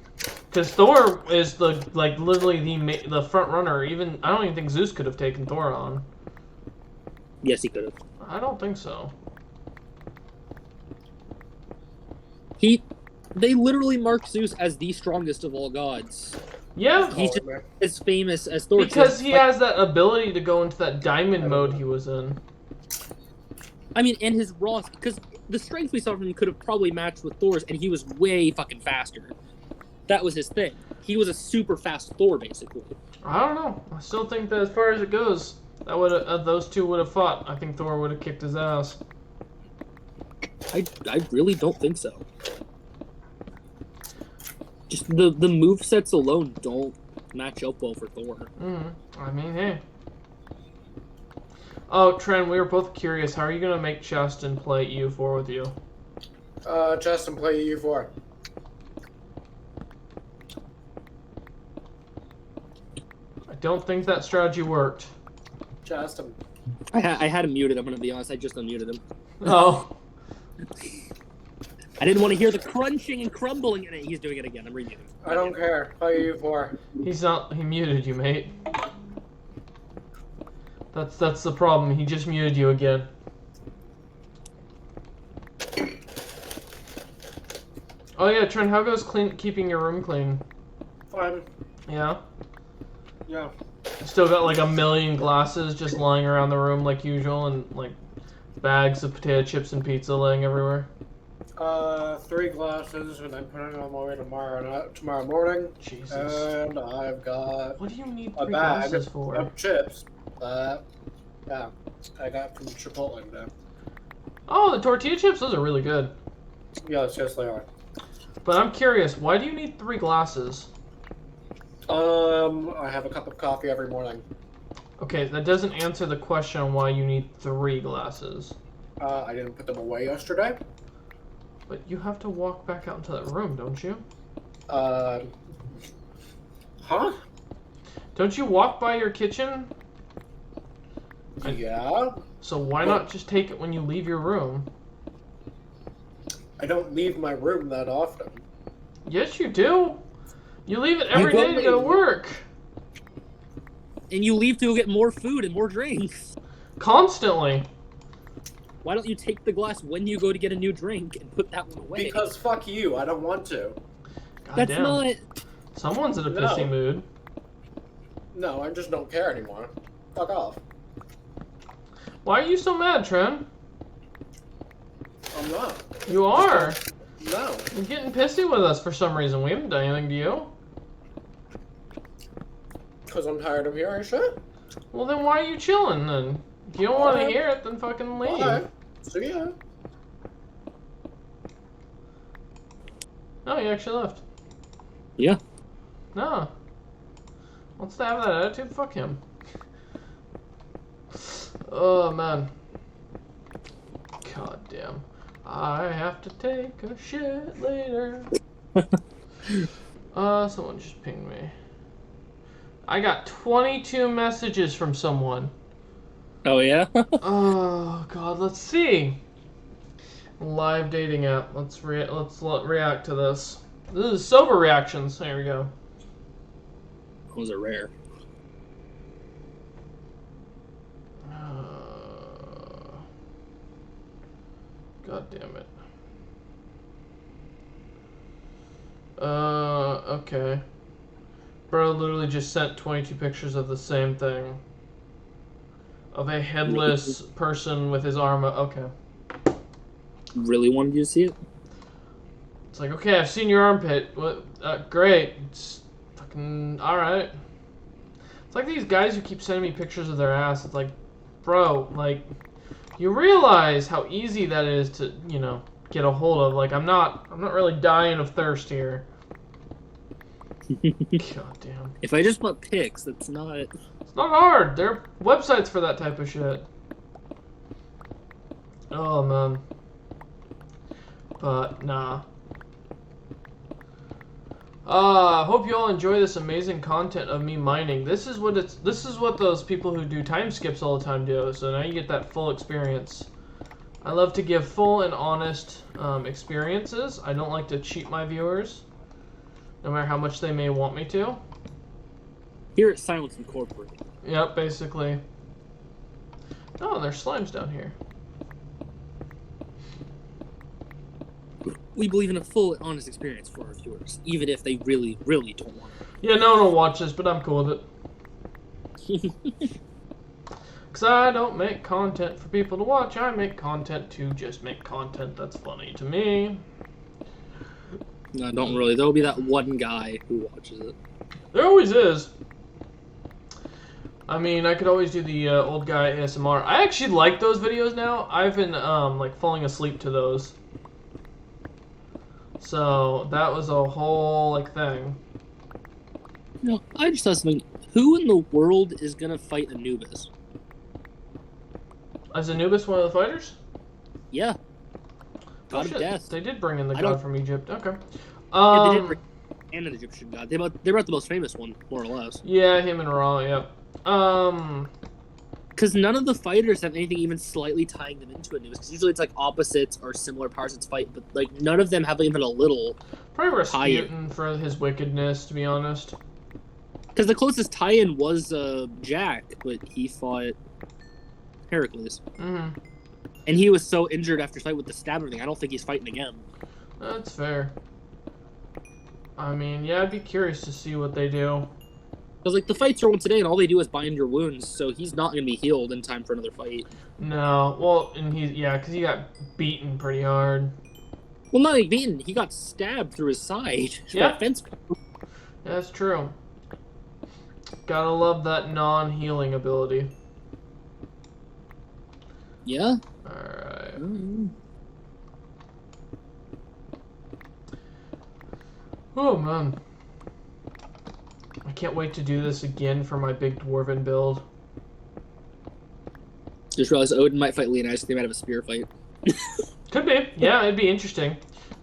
A: Because Thor is literally the front runner. Even I don't even think Zeus could have taken Thor on.
B: Yes, he could have.
A: I don't think so.
B: They literally mark Zeus as the strongest of all gods.
A: Yeah.
B: He's just as famous as Thor.
A: Because he has that ability to go into that diamond mode he was in.
B: I mean, and his raw... Because the strength we saw from him could have probably matched with Thor's, and he was way fucking faster. That was his thing. He was a super fast Thor, basically.
A: I don't know. I still think that as far as it goes, that would those two would have fought. I think Thor would have kicked his ass.
B: I really don't think so. Just the movesets alone don't match up well for Thor.
A: I mean, hey. Oh, Trent, we were both curious. How are you going to make Justin play EU4 with you?
C: Justin, play EU4.
A: I don't think that strategy worked.
C: Justin.
B: I had him muted, I'm going to be honest. I just unmuted him.
A: Oh.
B: I didn't want to hear the crunching and crumbling, and he's doing it again. I'm remuting.
C: I don't care. Play EU4.
A: He muted you, mate. That's the problem. He just muted you again. Oh yeah, Trent, how goes keeping your room clean?
C: Fine.
A: Yeah?
C: Yeah.
A: Still got like a million glasses just lying around the room like usual, and like bags of potato chips and pizza laying everywhere?
C: 3 glasses, and I'm putting on my way tomorrow morning.
A: Jesus.
C: And I've got
A: What do you need
C: a
A: 3
C: bag
A: glasses for?
C: of chips that, yeah, I got from Chipotle today.
A: Oh, the tortilla chips, those are really good.
C: Yes, they are.
A: But I'm curious, why do you need 3 glasses?
C: I have a cup of coffee every morning.
A: Okay, that doesn't answer the question on why you need 3 glasses.
C: I didn't put them away yesterday.
A: But you have to walk back out into that room, don't you?
C: Huh?
A: Don't you walk by your kitchen?
C: Yeah.
A: So why not just take it when you leave your room?
C: I don't leave my room that often.
A: Yes, you do. You leave it every day to go to work.
B: And you leave to go get more food and more drinks.
A: Constantly.
B: Why don't you take the glass when you go to get a new drink and put that one away?
C: Because fuck you, I don't want to.
A: God
B: That's
A: damn.
B: not...
A: Someone's in a
C: No.
A: pissy mood.
C: No, I just don't care anymore. Fuck off.
A: Why are you so mad, Trent?
C: I'm not.
A: You are.
C: No.
A: You're getting pissy with us for some reason. We haven't done anything to you.
C: Because I'm tired of hearing shit.
A: Well, then why are you chilling then? If you don't want to
C: Alright.
A: hear it, then fucking leave.
C: Bye. See ya.
A: No, he actually left.
B: Yeah.
A: No. Wants to have that attitude? Fuck him. Oh, man. God damn. I have to take a shit later. Someone just pinged me. I got 22 messages from someone.
B: Oh, yeah?
A: Oh, God, let's see. Live dating app. Let's react to this. This is sober reactions. There we go.
B: Those are rare.
A: God damn it. Okay. Bro literally just sent 22 pictures of the same thing. Of a headless person with his arm up. Okay.
B: Really wanted you to see it?
A: It's like, okay, I've seen your armpit. What? Great. It's fucking alright. It's like these guys who keep sending me pictures of their ass. It's like, bro, like, you realize how easy that is to, you know, get a hold of. Like, I'm not really dying of thirst here. God damn.
B: If I just want pics, that's not...
A: It's not hard. There are websites for that type of shit. Oh, man. But, nah. Hope you all enjoy this amazing content of me mining. This is what those people who do time skips all the time do. So now you get that full experience. I love to give full and honest experiences. I don't like to cheat my viewers, no matter how much they may want me to.
B: Here at Silence Incorporated.
A: Yep, basically. Oh, there's slimes down here.
B: We believe in a full and honest experience for our viewers, even if they really, really don't want
A: Yeah, no one will watch this, but I'm cool with it.
B: it.
A: Because I don't make content for people to watch. I make content to just make content that's funny to me.
B: No, don't really. There'll be that one guy who watches it.
A: There always is. I mean, I could always do the old guy ASMR. I actually like those videos now. I've been, like, falling asleep to those. So, that was a whole, like, thing.
B: No, I just thought something. Who in the world is gonna fight Anubis?
A: Is Anubis one of the fighters?
B: Yeah.
A: Oh,
B: God
A: shit.
B: of Death.
A: They did bring in the
B: I
A: god
B: don't-
A: from Egypt. Okay.
B: Yeah, they didn't bring and an Egyptian god. They brought the most famous one, more or less.
A: Yeah, him and Ra, yep.
B: Because none of the fighters have anything even slightly tying them into Anubis. Because usually it's like opposites or similar parts fight, but like none of them have even a little.
A: Probably
B: tie-in.
A: Rasputin for his wickedness, to be honest.
B: Because the closest tie-in was Jack, but he fought Heracles,
A: Mm-hmm.
B: and he was so injured after his fight with the stab thing. I don't think he's fighting again.
A: That's fair. I mean, yeah, I'd be curious to see what they do.
B: Because like the fights are once a day, and all they do is bind your wounds, so he's not gonna be healed in time for another fight.
A: No, well, and because he got beaten pretty hard.
B: Well, not like beaten. He got stabbed through his side.
A: Yeah.
B: Fence.
A: That's true. Gotta love that non-healing ability.
B: Yeah.
A: Alright.
B: Mm-hmm.
A: Oh, man. I can't wait to do this again for my big dwarven build.
B: Just realized Odin might fight Leonidas. They might have a spear fight.
A: Could be. Yeah, it'd be interesting.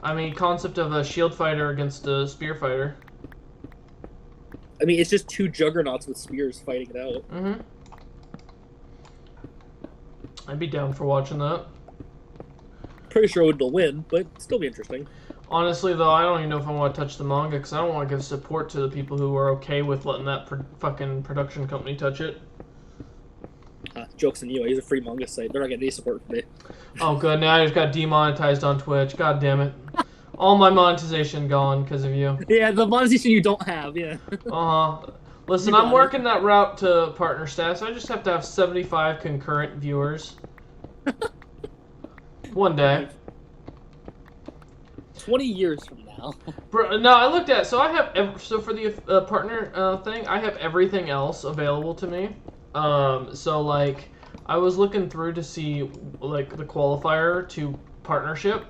A: I mean, concept of a shield fighter against a spear fighter.
B: I mean, it's just two juggernauts with spears fighting it out.
A: Mm-hmm. I'd be down for watching that.
B: Pretty sure Odin will win, but still be interesting.
A: Honestly, though, I don't even know if I want to touch the manga because I don't want to give support to the people who are okay with letting that fucking production company touch it.
B: joke's on you. I use a free manga site. They're not getting any support from me.
A: Oh, good. Now I just got demonetized on Twitch. God damn it. All my monetization gone because of you.
B: Yeah, the monetization you don't have, yeah.
A: Uh-huh. Listen, I'm working that route to partner status. I just have to have 75 concurrent viewers. One day.
B: 20 years from now.
A: Bro, no, I looked at. So I have. So for the partner thing, I have everything else available to me. So like, I was looking through to see like the qualifier to partnership,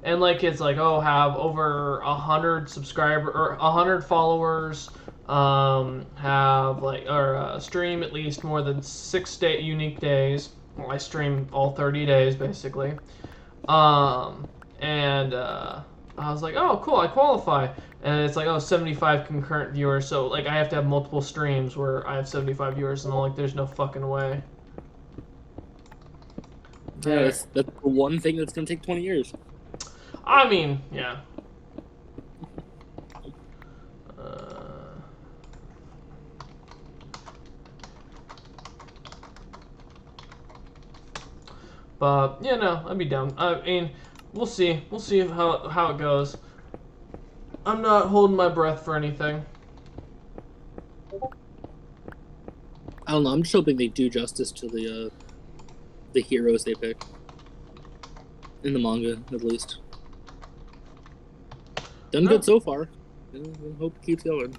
A: and like it's like, oh, have over 100 subscriber or 100 followers. Have like or stream at least more than 6 unique days. Well, I stream all 30 days basically. And I was like, oh, cool, I qualify. And it's like, oh, 75 concurrent viewers. So, like, I have to have multiple streams where I have 75 viewers, and I'm like, there's no fucking way.
B: Yeah, that's the one thing that's going to take 20 years.
A: I mean, yeah. But, yeah, no, I'd be down. I mean... We'll see. We'll see how it goes. I'm not holding my breath for anything.
B: I don't know. I'm just hoping they do justice to the heroes they pick. In the manga, at least. Done good so far. I hope it keeps going.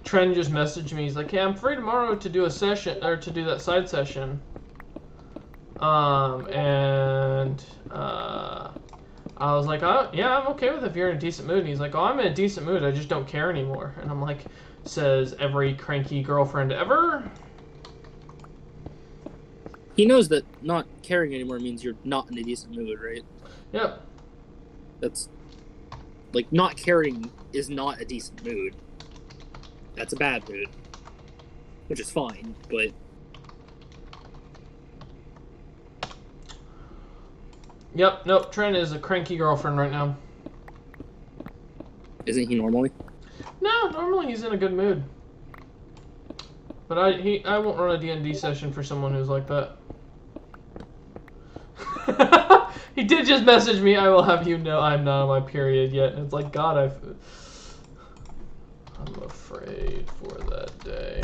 A: Trent just messaged me. He's like, "Hey, I'm free tomorrow to do a session or to do that side session." I was like, oh, yeah, I'm okay with it if you're in a decent mood. And he's like, oh, I'm in a decent mood. I just don't care anymore. And I'm like, says every cranky girlfriend ever.
B: He knows that not caring anymore means you're not in a decent mood, right?
A: Yep.
B: That's like not caring is not a decent mood. That's a bad mood, which is fine, but.
A: Yep, nope, Trent is a cranky girlfriend right now.
B: Isn't he normally?
A: No, normally he's in a good mood. But I won't run a D&D session for someone who's like that. He did just message me, I will have you know I'm not on my period yet. And it's like, God, I'm afraid for that day.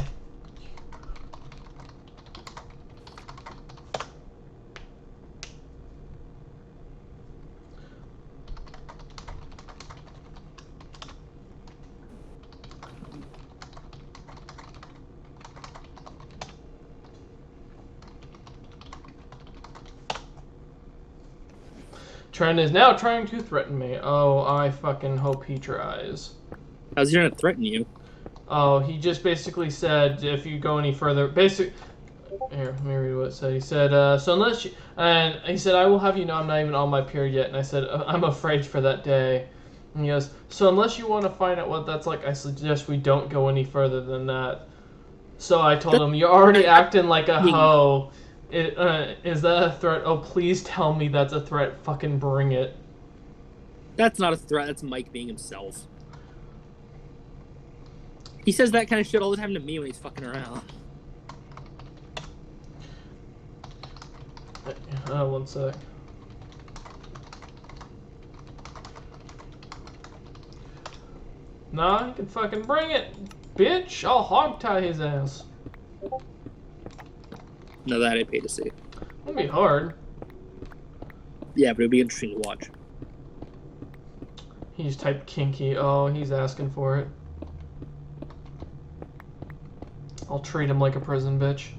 A: Trent is now trying to threaten me. Oh, I fucking hope he tries.
B: How's he gonna threaten you?
A: Oh, he just basically said if you go any further, here, let me read what it said. He said, so unless you, and he said, I will have you know I'm not even on my period yet. And I said, I'm afraid for that day. And he goes, so unless you want to find out what that's like, I suggest we don't go any further than that. So I told him, you're already acting like a hoe. Is that a threat? Oh, please tell me that's a threat. Fucking bring it.
B: That's not a threat. That's Mike being himself. He says that kind of shit all the time to me when he's fucking around.
A: One sec. Nah, he can fucking bring it, bitch. I'll hogtie his ass.
B: No, that I pay to see.
A: It'll be hard.
B: Yeah, but it'd be interesting to watch.
A: He just typed kinky. Oh, he's asking for it. I'll treat him like a prison bitch.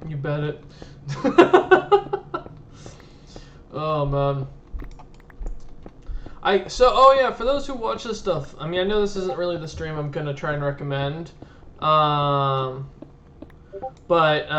A: You bet it. Oh, man. Oh yeah, for those who watch this stuff, I mean, I know this isn't really the stream I'm gonna try and recommend. But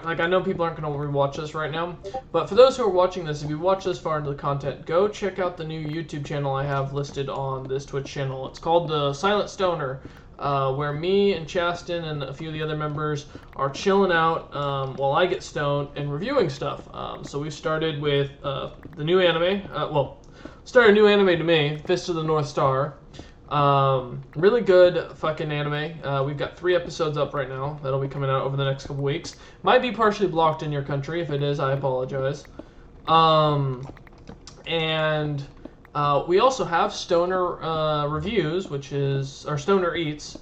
A: like I know people aren't going to rewatch this right now, but for those who are watching this, if you watch this far into the content, go check out the new YouTube channel I have listed on this Twitch channel. It's called The Silent Stoner, where me and Chastin and a few of the other members are chilling out while I get stoned and reviewing stuff. So we've started with the new anime, started a new anime to me, Fist of the North Star. Really good fucking anime. We've got 3 episodes up right now that'll be coming out over the next couple weeks. Might be partially blocked in your country. If it is, I apologize. And we also have Stoner Reviews, or Stoner Eats,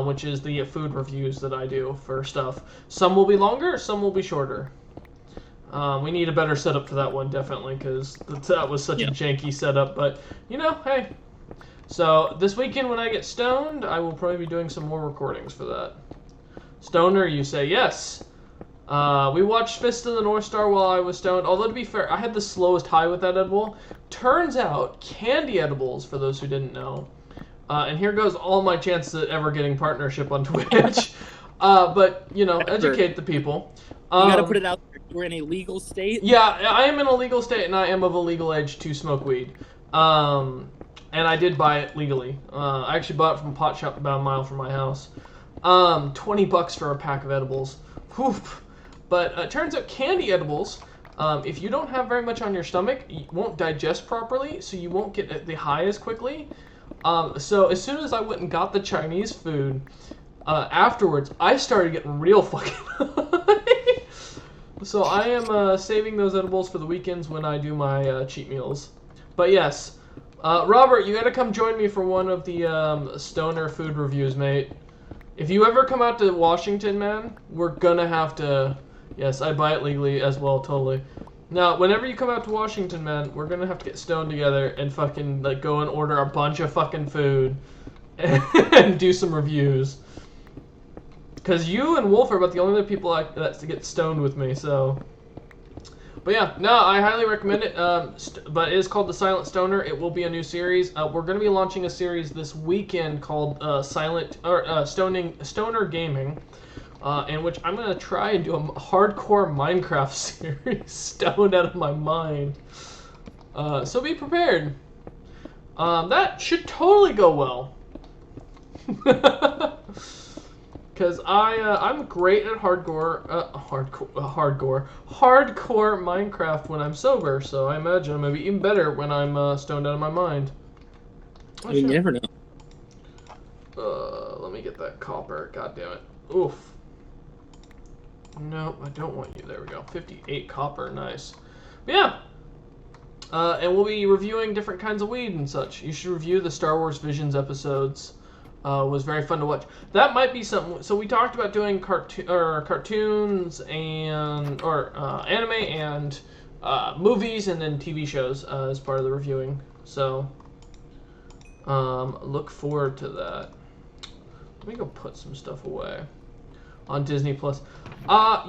A: which is the food reviews that I do for stuff. Some will be longer, some will be shorter. We need a better setup for that one, definitely, because that was such a janky setup. But, hey. So, this weekend when I get stoned, I will probably be doing some more recordings for that. Stoner, you say yes. We watched Fist of the North Star while I was stoned. Although, to be fair, I had the slowest high with that edible. Turns out, candy edibles, for those who didn't know, and here goes all my chances at ever getting partnership on Twitch. But, educate the people.
B: You gotta put it out there. We're in a legal state.
A: Yeah, I am in a legal state, and I am of a legal age to smoke weed. And I did buy it legally. I actually bought it from a pot shop about a mile from my house. $20 for a pack of edibles. Whew. But it turns out candy edibles, if you don't have very much on your stomach, you won't digest properly, so you won't get the high as quickly. So as soon as I went and got the Chinese food, afterwards, I started getting real fucking high. So I am saving those edibles for the weekends when I do my cheat meals. But yes, Robert, you gotta come join me for one of the stoner food reviews, mate. If you ever come out to Washington, man, we're gonna have to... Yes, I buy it legally as well, totally. Now, whenever you come out to Washington, man, we're gonna have to get stoned together and fucking, go and order a bunch of fucking food and do some reviews. Because you and Wolf are about the only other people that get stoned with me, so... But yeah, no, I highly recommend it. But it is called The Silent Stoner. It will be a new series. We're going to be launching a series this weekend called Stoner Gaming, in which I'm going to try and do a hardcore Minecraft series, stoned out of my mind. So be prepared. That should totally go well. Because I'm great at hardcore Minecraft when I'm sober, so I imagine I'm going to be even better when I'm stoned out of my mind.
B: You never know.
A: Let me get that copper. God damn it. Oof. Nope, I don't want you. There we go. 58 copper. Nice. But yeah. And we'll be reviewing different kinds of weed and such. You should review the Star Wars Visions episodes. Was very fun to watch. That might be something. So we talked about doing cartoons and anime and movies and then TV shows as part of the reviewing. So look forward to that. Let me go put some stuff away on Disney Plus. I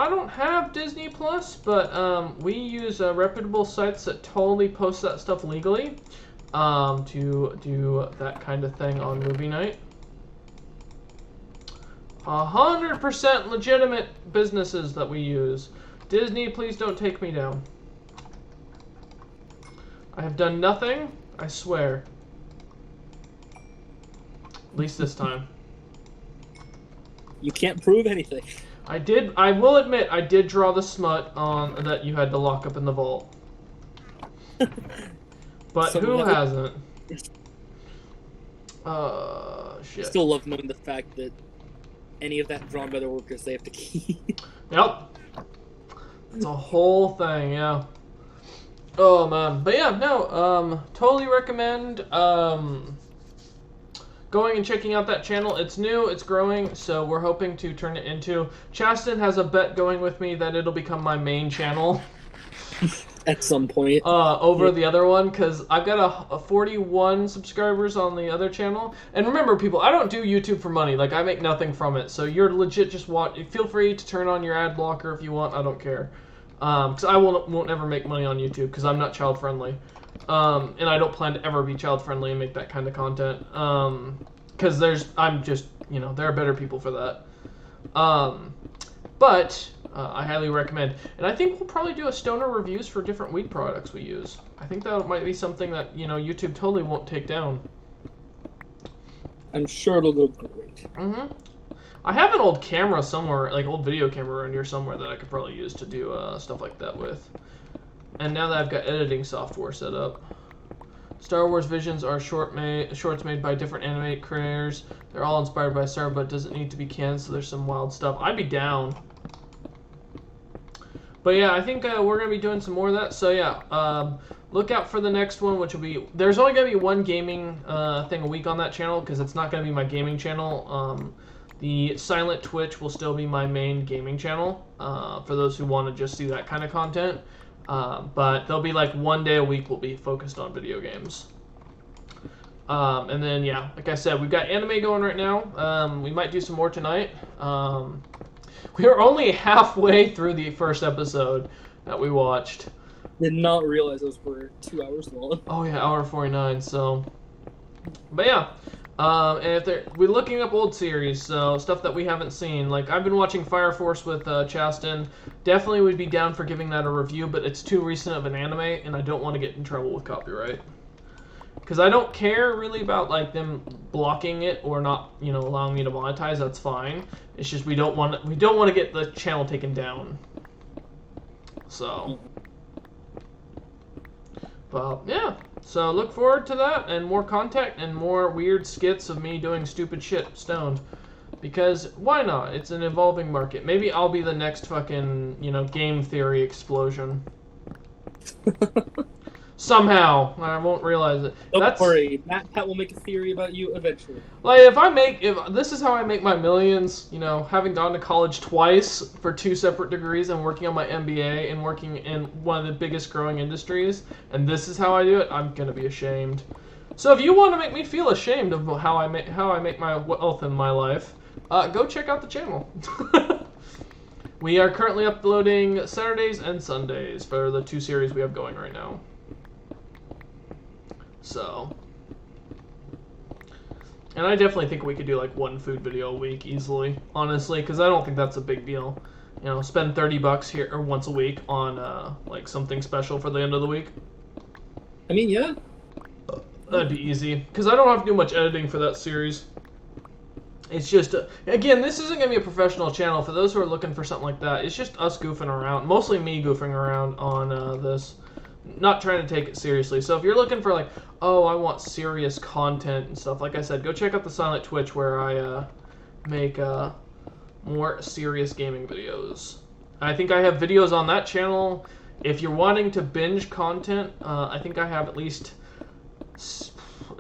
A: don't have Disney Plus, but we use reputable sites that totally post that stuff legally. To do that kind of thing on movie night. 100% legitimate businesses that we use. Disney, please don't take me down. I have done nothing, I swear. At least this time.
B: You can't prove anything.
A: I will admit, I did draw the smut on that you had to lock up in the vault. But who hasn't? Shit.
B: Still love knowing the fact that any of that drawn by the workers they have to keep.
A: Yep. It's a whole thing, yeah. Oh man. But yeah, no, totally recommend going and checking out that channel. It's new, it's growing, so we're hoping to turn it into... Chaston has a bet going with me that it'll become my main channel.
B: At some point.
A: Over the other one, because I've got a 41 subscribers on the other channel. And remember, people, I don't do YouTube for money. I make nothing from it. So you're legit just feel free to turn on your ad blocker if you want. I don't care. Because I won't ever make money on YouTube because I'm not child friendly. And I don't plan to ever be child friendly and make that kind of content. Because there are better people for that. But... I highly recommend. And I think we'll probably do a stoner reviews for different weed products we use. I think that might be something that, YouTube totally won't take down.
B: I'm sure it'll go great.
A: Mm-hmm. I have an old camera somewhere, old video camera around here somewhere that I could probably use to do stuff like that with. And now that I've got editing software set up. Star Wars Visions are shorts made by different anime creators. They're all inspired by Star, but it doesn't need to be canon, so there's some wild stuff. I'd be down. But yeah, I think we're going to be doing some more of that. So yeah, look out for the next one, which will be... There's only going to be one gaming thing a week on that channel, because it's not going to be my gaming channel. The Silent Twitch will still be my main gaming channel, for those who want to just see that kind of content. But there'll be like one day a week will be focused on video games. And then, yeah, like I said, we've got anime going right now. We might do some more tonight. We are only halfway through the first episode that we watched.
B: Did not realize those were 2 hours long.
A: Oh yeah, hour 49. So, but yeah, and if we're looking up old series, so stuff that we haven't seen. Like I've been watching Fire Force with Chastin. Definitely would be down for giving that a review, but it's too recent of an anime, and I don't want to get in trouble with copyright. Because I don't care really about like them blocking it or not, allowing me to monetize. That's fine. It's just we don't want to get the channel taken down. So, but yeah. So look forward to that and more content and more weird skits of me doing stupid shit stoned. Because why not? It's an evolving market. Maybe I'll be the next fucking game theory explosion. Somehow, I won't realize it.
B: Don't worry, Pat will make a theory about you eventually.
A: Like, if this is how I make my millions, having gone to college twice for 2 separate degrees and working on my MBA and working in one of the biggest growing industries, and this is how I do it, I'm gonna be ashamed. So if you want to make me feel ashamed of how I make my wealth in my life, go check out the channel. We are currently uploading Saturdays and Sundays for the 2 series we have going right now. So, and I definitely think we could do like 1 food video a week easily, honestly, because I don't think that's a big deal. Spend $30 here or once a week on like something special for the end of the week.
B: I mean, yeah,
A: that'd be easy because I don't have to do much editing for that series. It's just again, this isn't gonna be a professional channel. For those who are looking for something like that, it's just us goofing around, mostly me goofing around on this. Not trying to take it seriously. So if you're looking for like, oh, I want serious content and stuff, like I said, go check out the Silent Twitch where I make more serious gaming videos. I think I have videos on that channel. If you're wanting to binge content, I think I have at least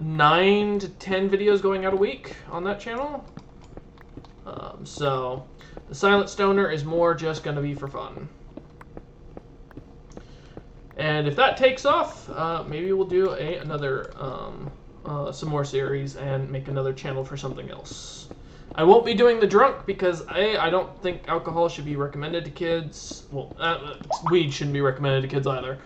A: 9 to 10 videos going out a week on that channel. So the Silent Stoner is more just going to be for fun. And if that takes off, maybe we'll do another some more series and make another channel for something else. I won't be doing the drunk because I don't think alcohol should be recommended to kids. Well, weed shouldn't be recommended to kids either.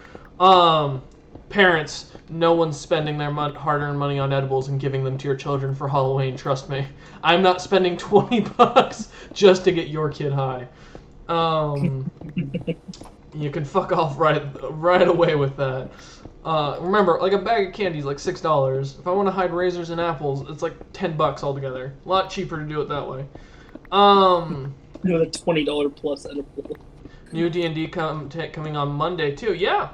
A: Parents, no one's spending their hard-earned money on edibles and giving them to your children for Halloween. Trust me, I'm not spending $20 just to get your kid high. You can fuck off right away with that. Remember, like a bag of candy is like $6. If I want to hide razors and apples, it's like $10 altogether. A lot cheaper to do it that way.
B: The $20 plus edible.
A: New D&D coming on Monday too. Yeah.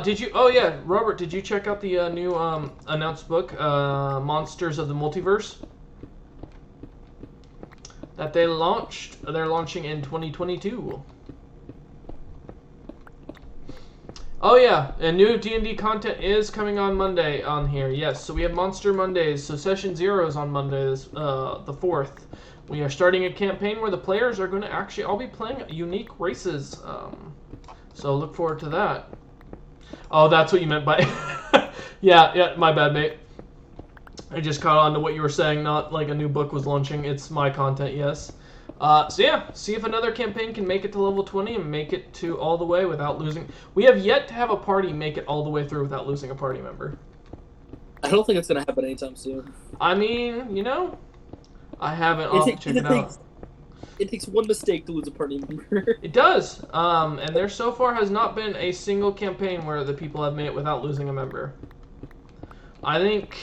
A: Did you? Oh yeah, Robert. Did you check out the new announced book, Monsters of the Multiverse? That they launched. They're launching in 2022. Oh yeah, and new D&D content is coming on Monday on here. Yes, so we have Monster Mondays. So Session 0 is on Mondays, the 4th. We are starting a campaign where the players are going to actually all be playing unique races. So look forward to that. Oh, that's what you meant by... yeah, my bad, mate. I just caught on to what you were saying, not like a new book was launching. It's my content, yes. So yeah, see if another campaign can make it to level 20 and make it to all the way without losing. We have yet to have a party make it all the way through without losing a party member.
B: I don't think it's going to happen anytime soon.
A: I mean, I haven't checked it out.
B: It takes one mistake to lose a party member.
A: It does. And there so far has not been a single campaign where the people have made it without losing a member. I think...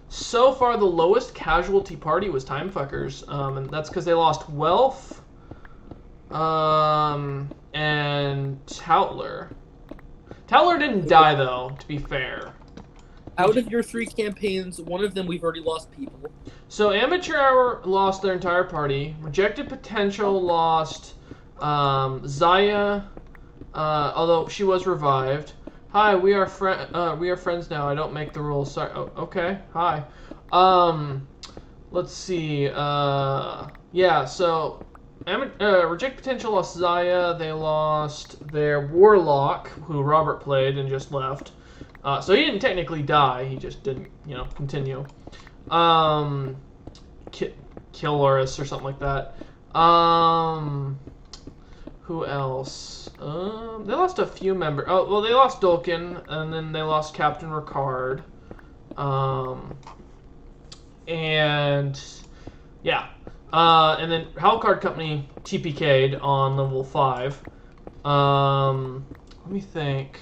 A: So far, the lowest casualty party was Timefuckers, and that's because they lost Welf, and Toutler. Toutler didn't die, though, to be fair.
B: Out of your 3 campaigns, one of them we've already lost people.
A: So Amateur Hour lost their entire party. Rejected Potential lost Zaya, although she was revived. Hi, we are friends now. I don't make the rules. Sorry. Oh, okay. Hi. Let's see. Yeah. So Reject Potential lost Zaya. They lost their Warlock, who Robert played and just left. So he didn't technically die. He just didn't, continue. Kill Loris or something like that. Who else? They lost a few members. Oh, well, they lost Dolkin, and then they lost Captain Ricard. And yeah. And then Hellcard Company TPK'd on level 5. Let me think.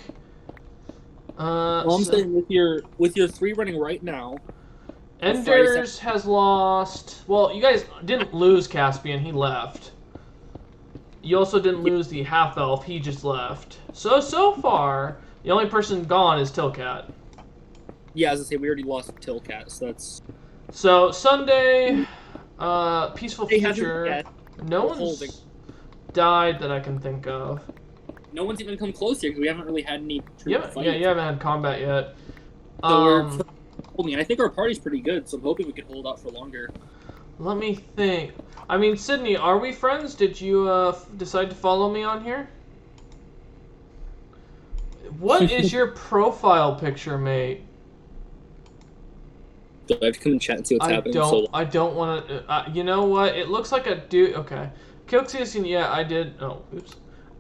B: Well, I'm saying with your 3 running right now.
A: Enders has lost. Well, you guys didn't lose Caspian. He left. You also didn't lose the half elf. He just left. So far, the only person gone is Tilcat.
B: Yeah, as I say, we already lost Tilcat, so that's.
A: So Sunday, Peaceful Future. No one's died that I can think of.
B: No one's even come close here because we haven't really had any true fights.
A: Yeah, you haven't had combat yet.
B: So we're holding. And I think our party's pretty good, so I'm hoping we can hold out for longer.
A: Let me think. I mean, Sydney, are we friends? Did you decide to follow me on here? What is your profile picture, mate?
B: Do I have to come and chat and see what's happening?
A: I don't want to. You know what? It looks like a dude. Okay. Kilxius, yeah, I did. Oh, oops.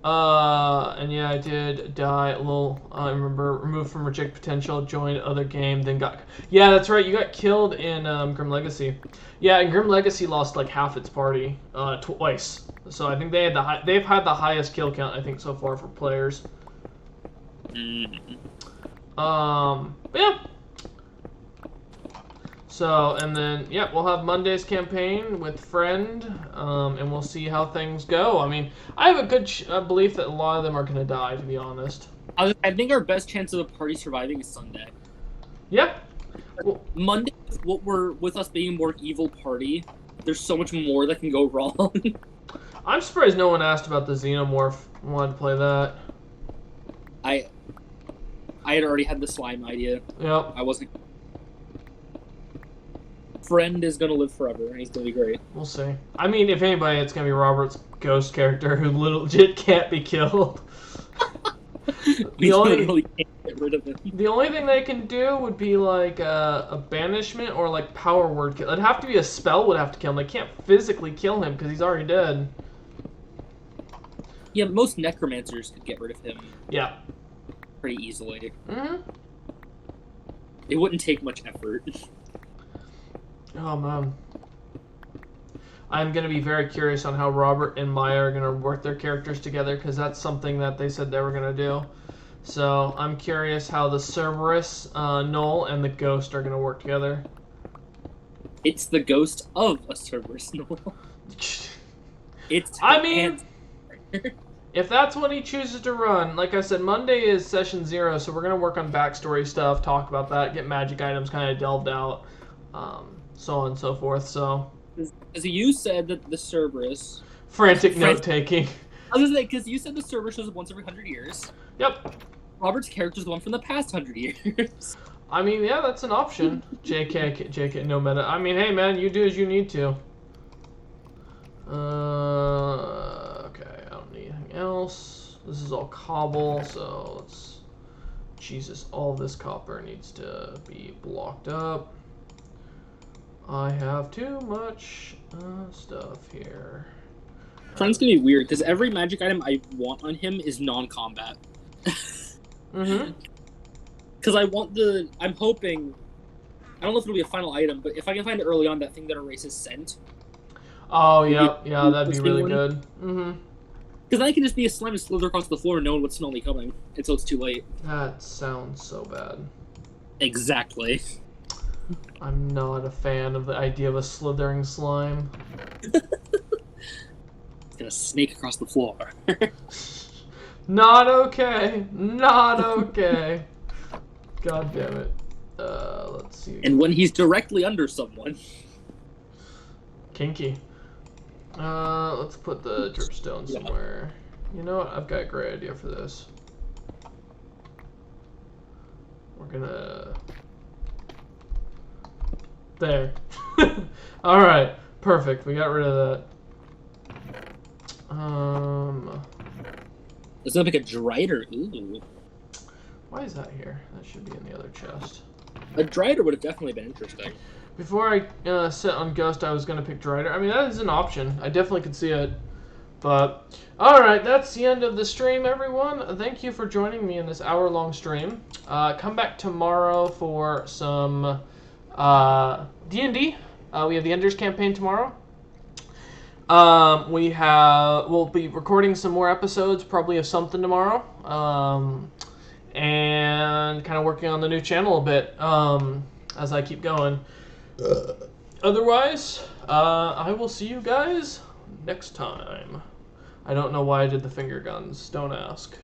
A: And yeah, I did die a little. I remember removed from Reject Potential, joined other game, then got. Yeah, that's right. You got killed in Grim Legacy. Yeah, and Grim Legacy lost like half its party twice. So I think they've had the highest kill count I think so far for players. But yeah. So, and then, yeah, we'll have Monday's campaign with Friend, and we'll see how things go. I mean, I have a good belief that a lot of them are going to die, to be honest.
B: I think our best chance of the party surviving is Sunday.
A: Yeah. Well,
B: Monday, with us being a more evil party, there's so much more that can go wrong.
A: I'm surprised no one asked about the Xenomorph. I wanted to play that.
B: I had already had the slime idea.
A: Yep.
B: I wasn't... Friend is gonna live forever, and he's gonna be great.
A: We'll see. I mean, if anybody, it's gonna be Robert's ghost character who legit can't be killed. The only
B: can't get rid of him.
A: The only thing they can do would be like a banishment or like power word kill. It'd have to be a spell would have to kill him. They can't physically kill him because he's already dead.
B: Yeah, most necromancers could get rid of him.
A: Yeah.
B: Pretty easily.
A: Mm-hmm.
B: It wouldn't take much effort.
A: Oh, man. I'm going to be very curious on how Robert and Maya are going to work their characters together, because that's something that they said they were going to do. So, I'm curious how the Cerberus, Null, and the Ghost are going to work together.
B: It's the ghost of a Cerberus Null.
A: I mean, if that's what he chooses to run, like I said, Monday is session 0, so we're going to work on backstory stuff, talk about that, get magic items kind of delved out. So on and so forth, so...
B: As you said that the Cerberus...
A: Frantic note-taking.
B: I was gonna say, because you said the Cerberus shows up once every 100 years.
A: Yep.
B: Robert's character's the one from the past 100 years.
A: I mean, yeah, that's an option. JK, no meta. I mean, hey, man, you do as you need to. Okay, I don't need anything else. This is all cobble, so let's... Jesus, all this copper needs to be blocked up. I have too much stuff here.
B: Friend's gonna be weird, because every magic item I want on him is non-combat.
A: Mm-hmm.
B: Because I'm hoping... I don't know if it'll be a final item, but if I can find it early on, that thing that erases scent.
A: Oh, yeah, that'd be really good. Mm-hmm.
B: Because then I can just be a slime and slither across the floor and no one would smell me coming until it's too late.
A: That sounds so bad.
B: Exactly.
A: I'm not a fan of the idea of a slithering slime.
B: It's gonna snake across the floor.
A: Not okay. Not okay. God damn it. Let's see.
B: And when he's directly under someone.
A: Kinky. Let's put the dripstone somewhere. You know what? I've got a great idea for this. We're gonna... There. Alright. Perfect. We got rid of that.
B: It's gonna make a Drider. Ooh.
A: Why is that here? That should be in the other chest.
B: A Drider would have definitely been interesting.
A: Before I set on Ghost, I was going to pick Drider. I mean, that is an option. I definitely could see it. But, alright, that's the end of the stream, everyone. Thank you for joining me in this hour-long stream. Come back tomorrow for some D&D. We have the Enders campaign tomorrow. We'll be recording some more episodes, probably of something tomorrow. And kind of working on the new channel a bit as I keep going. Otherwise, I will see you guys next time. I don't know why I did the finger guns. Don't ask.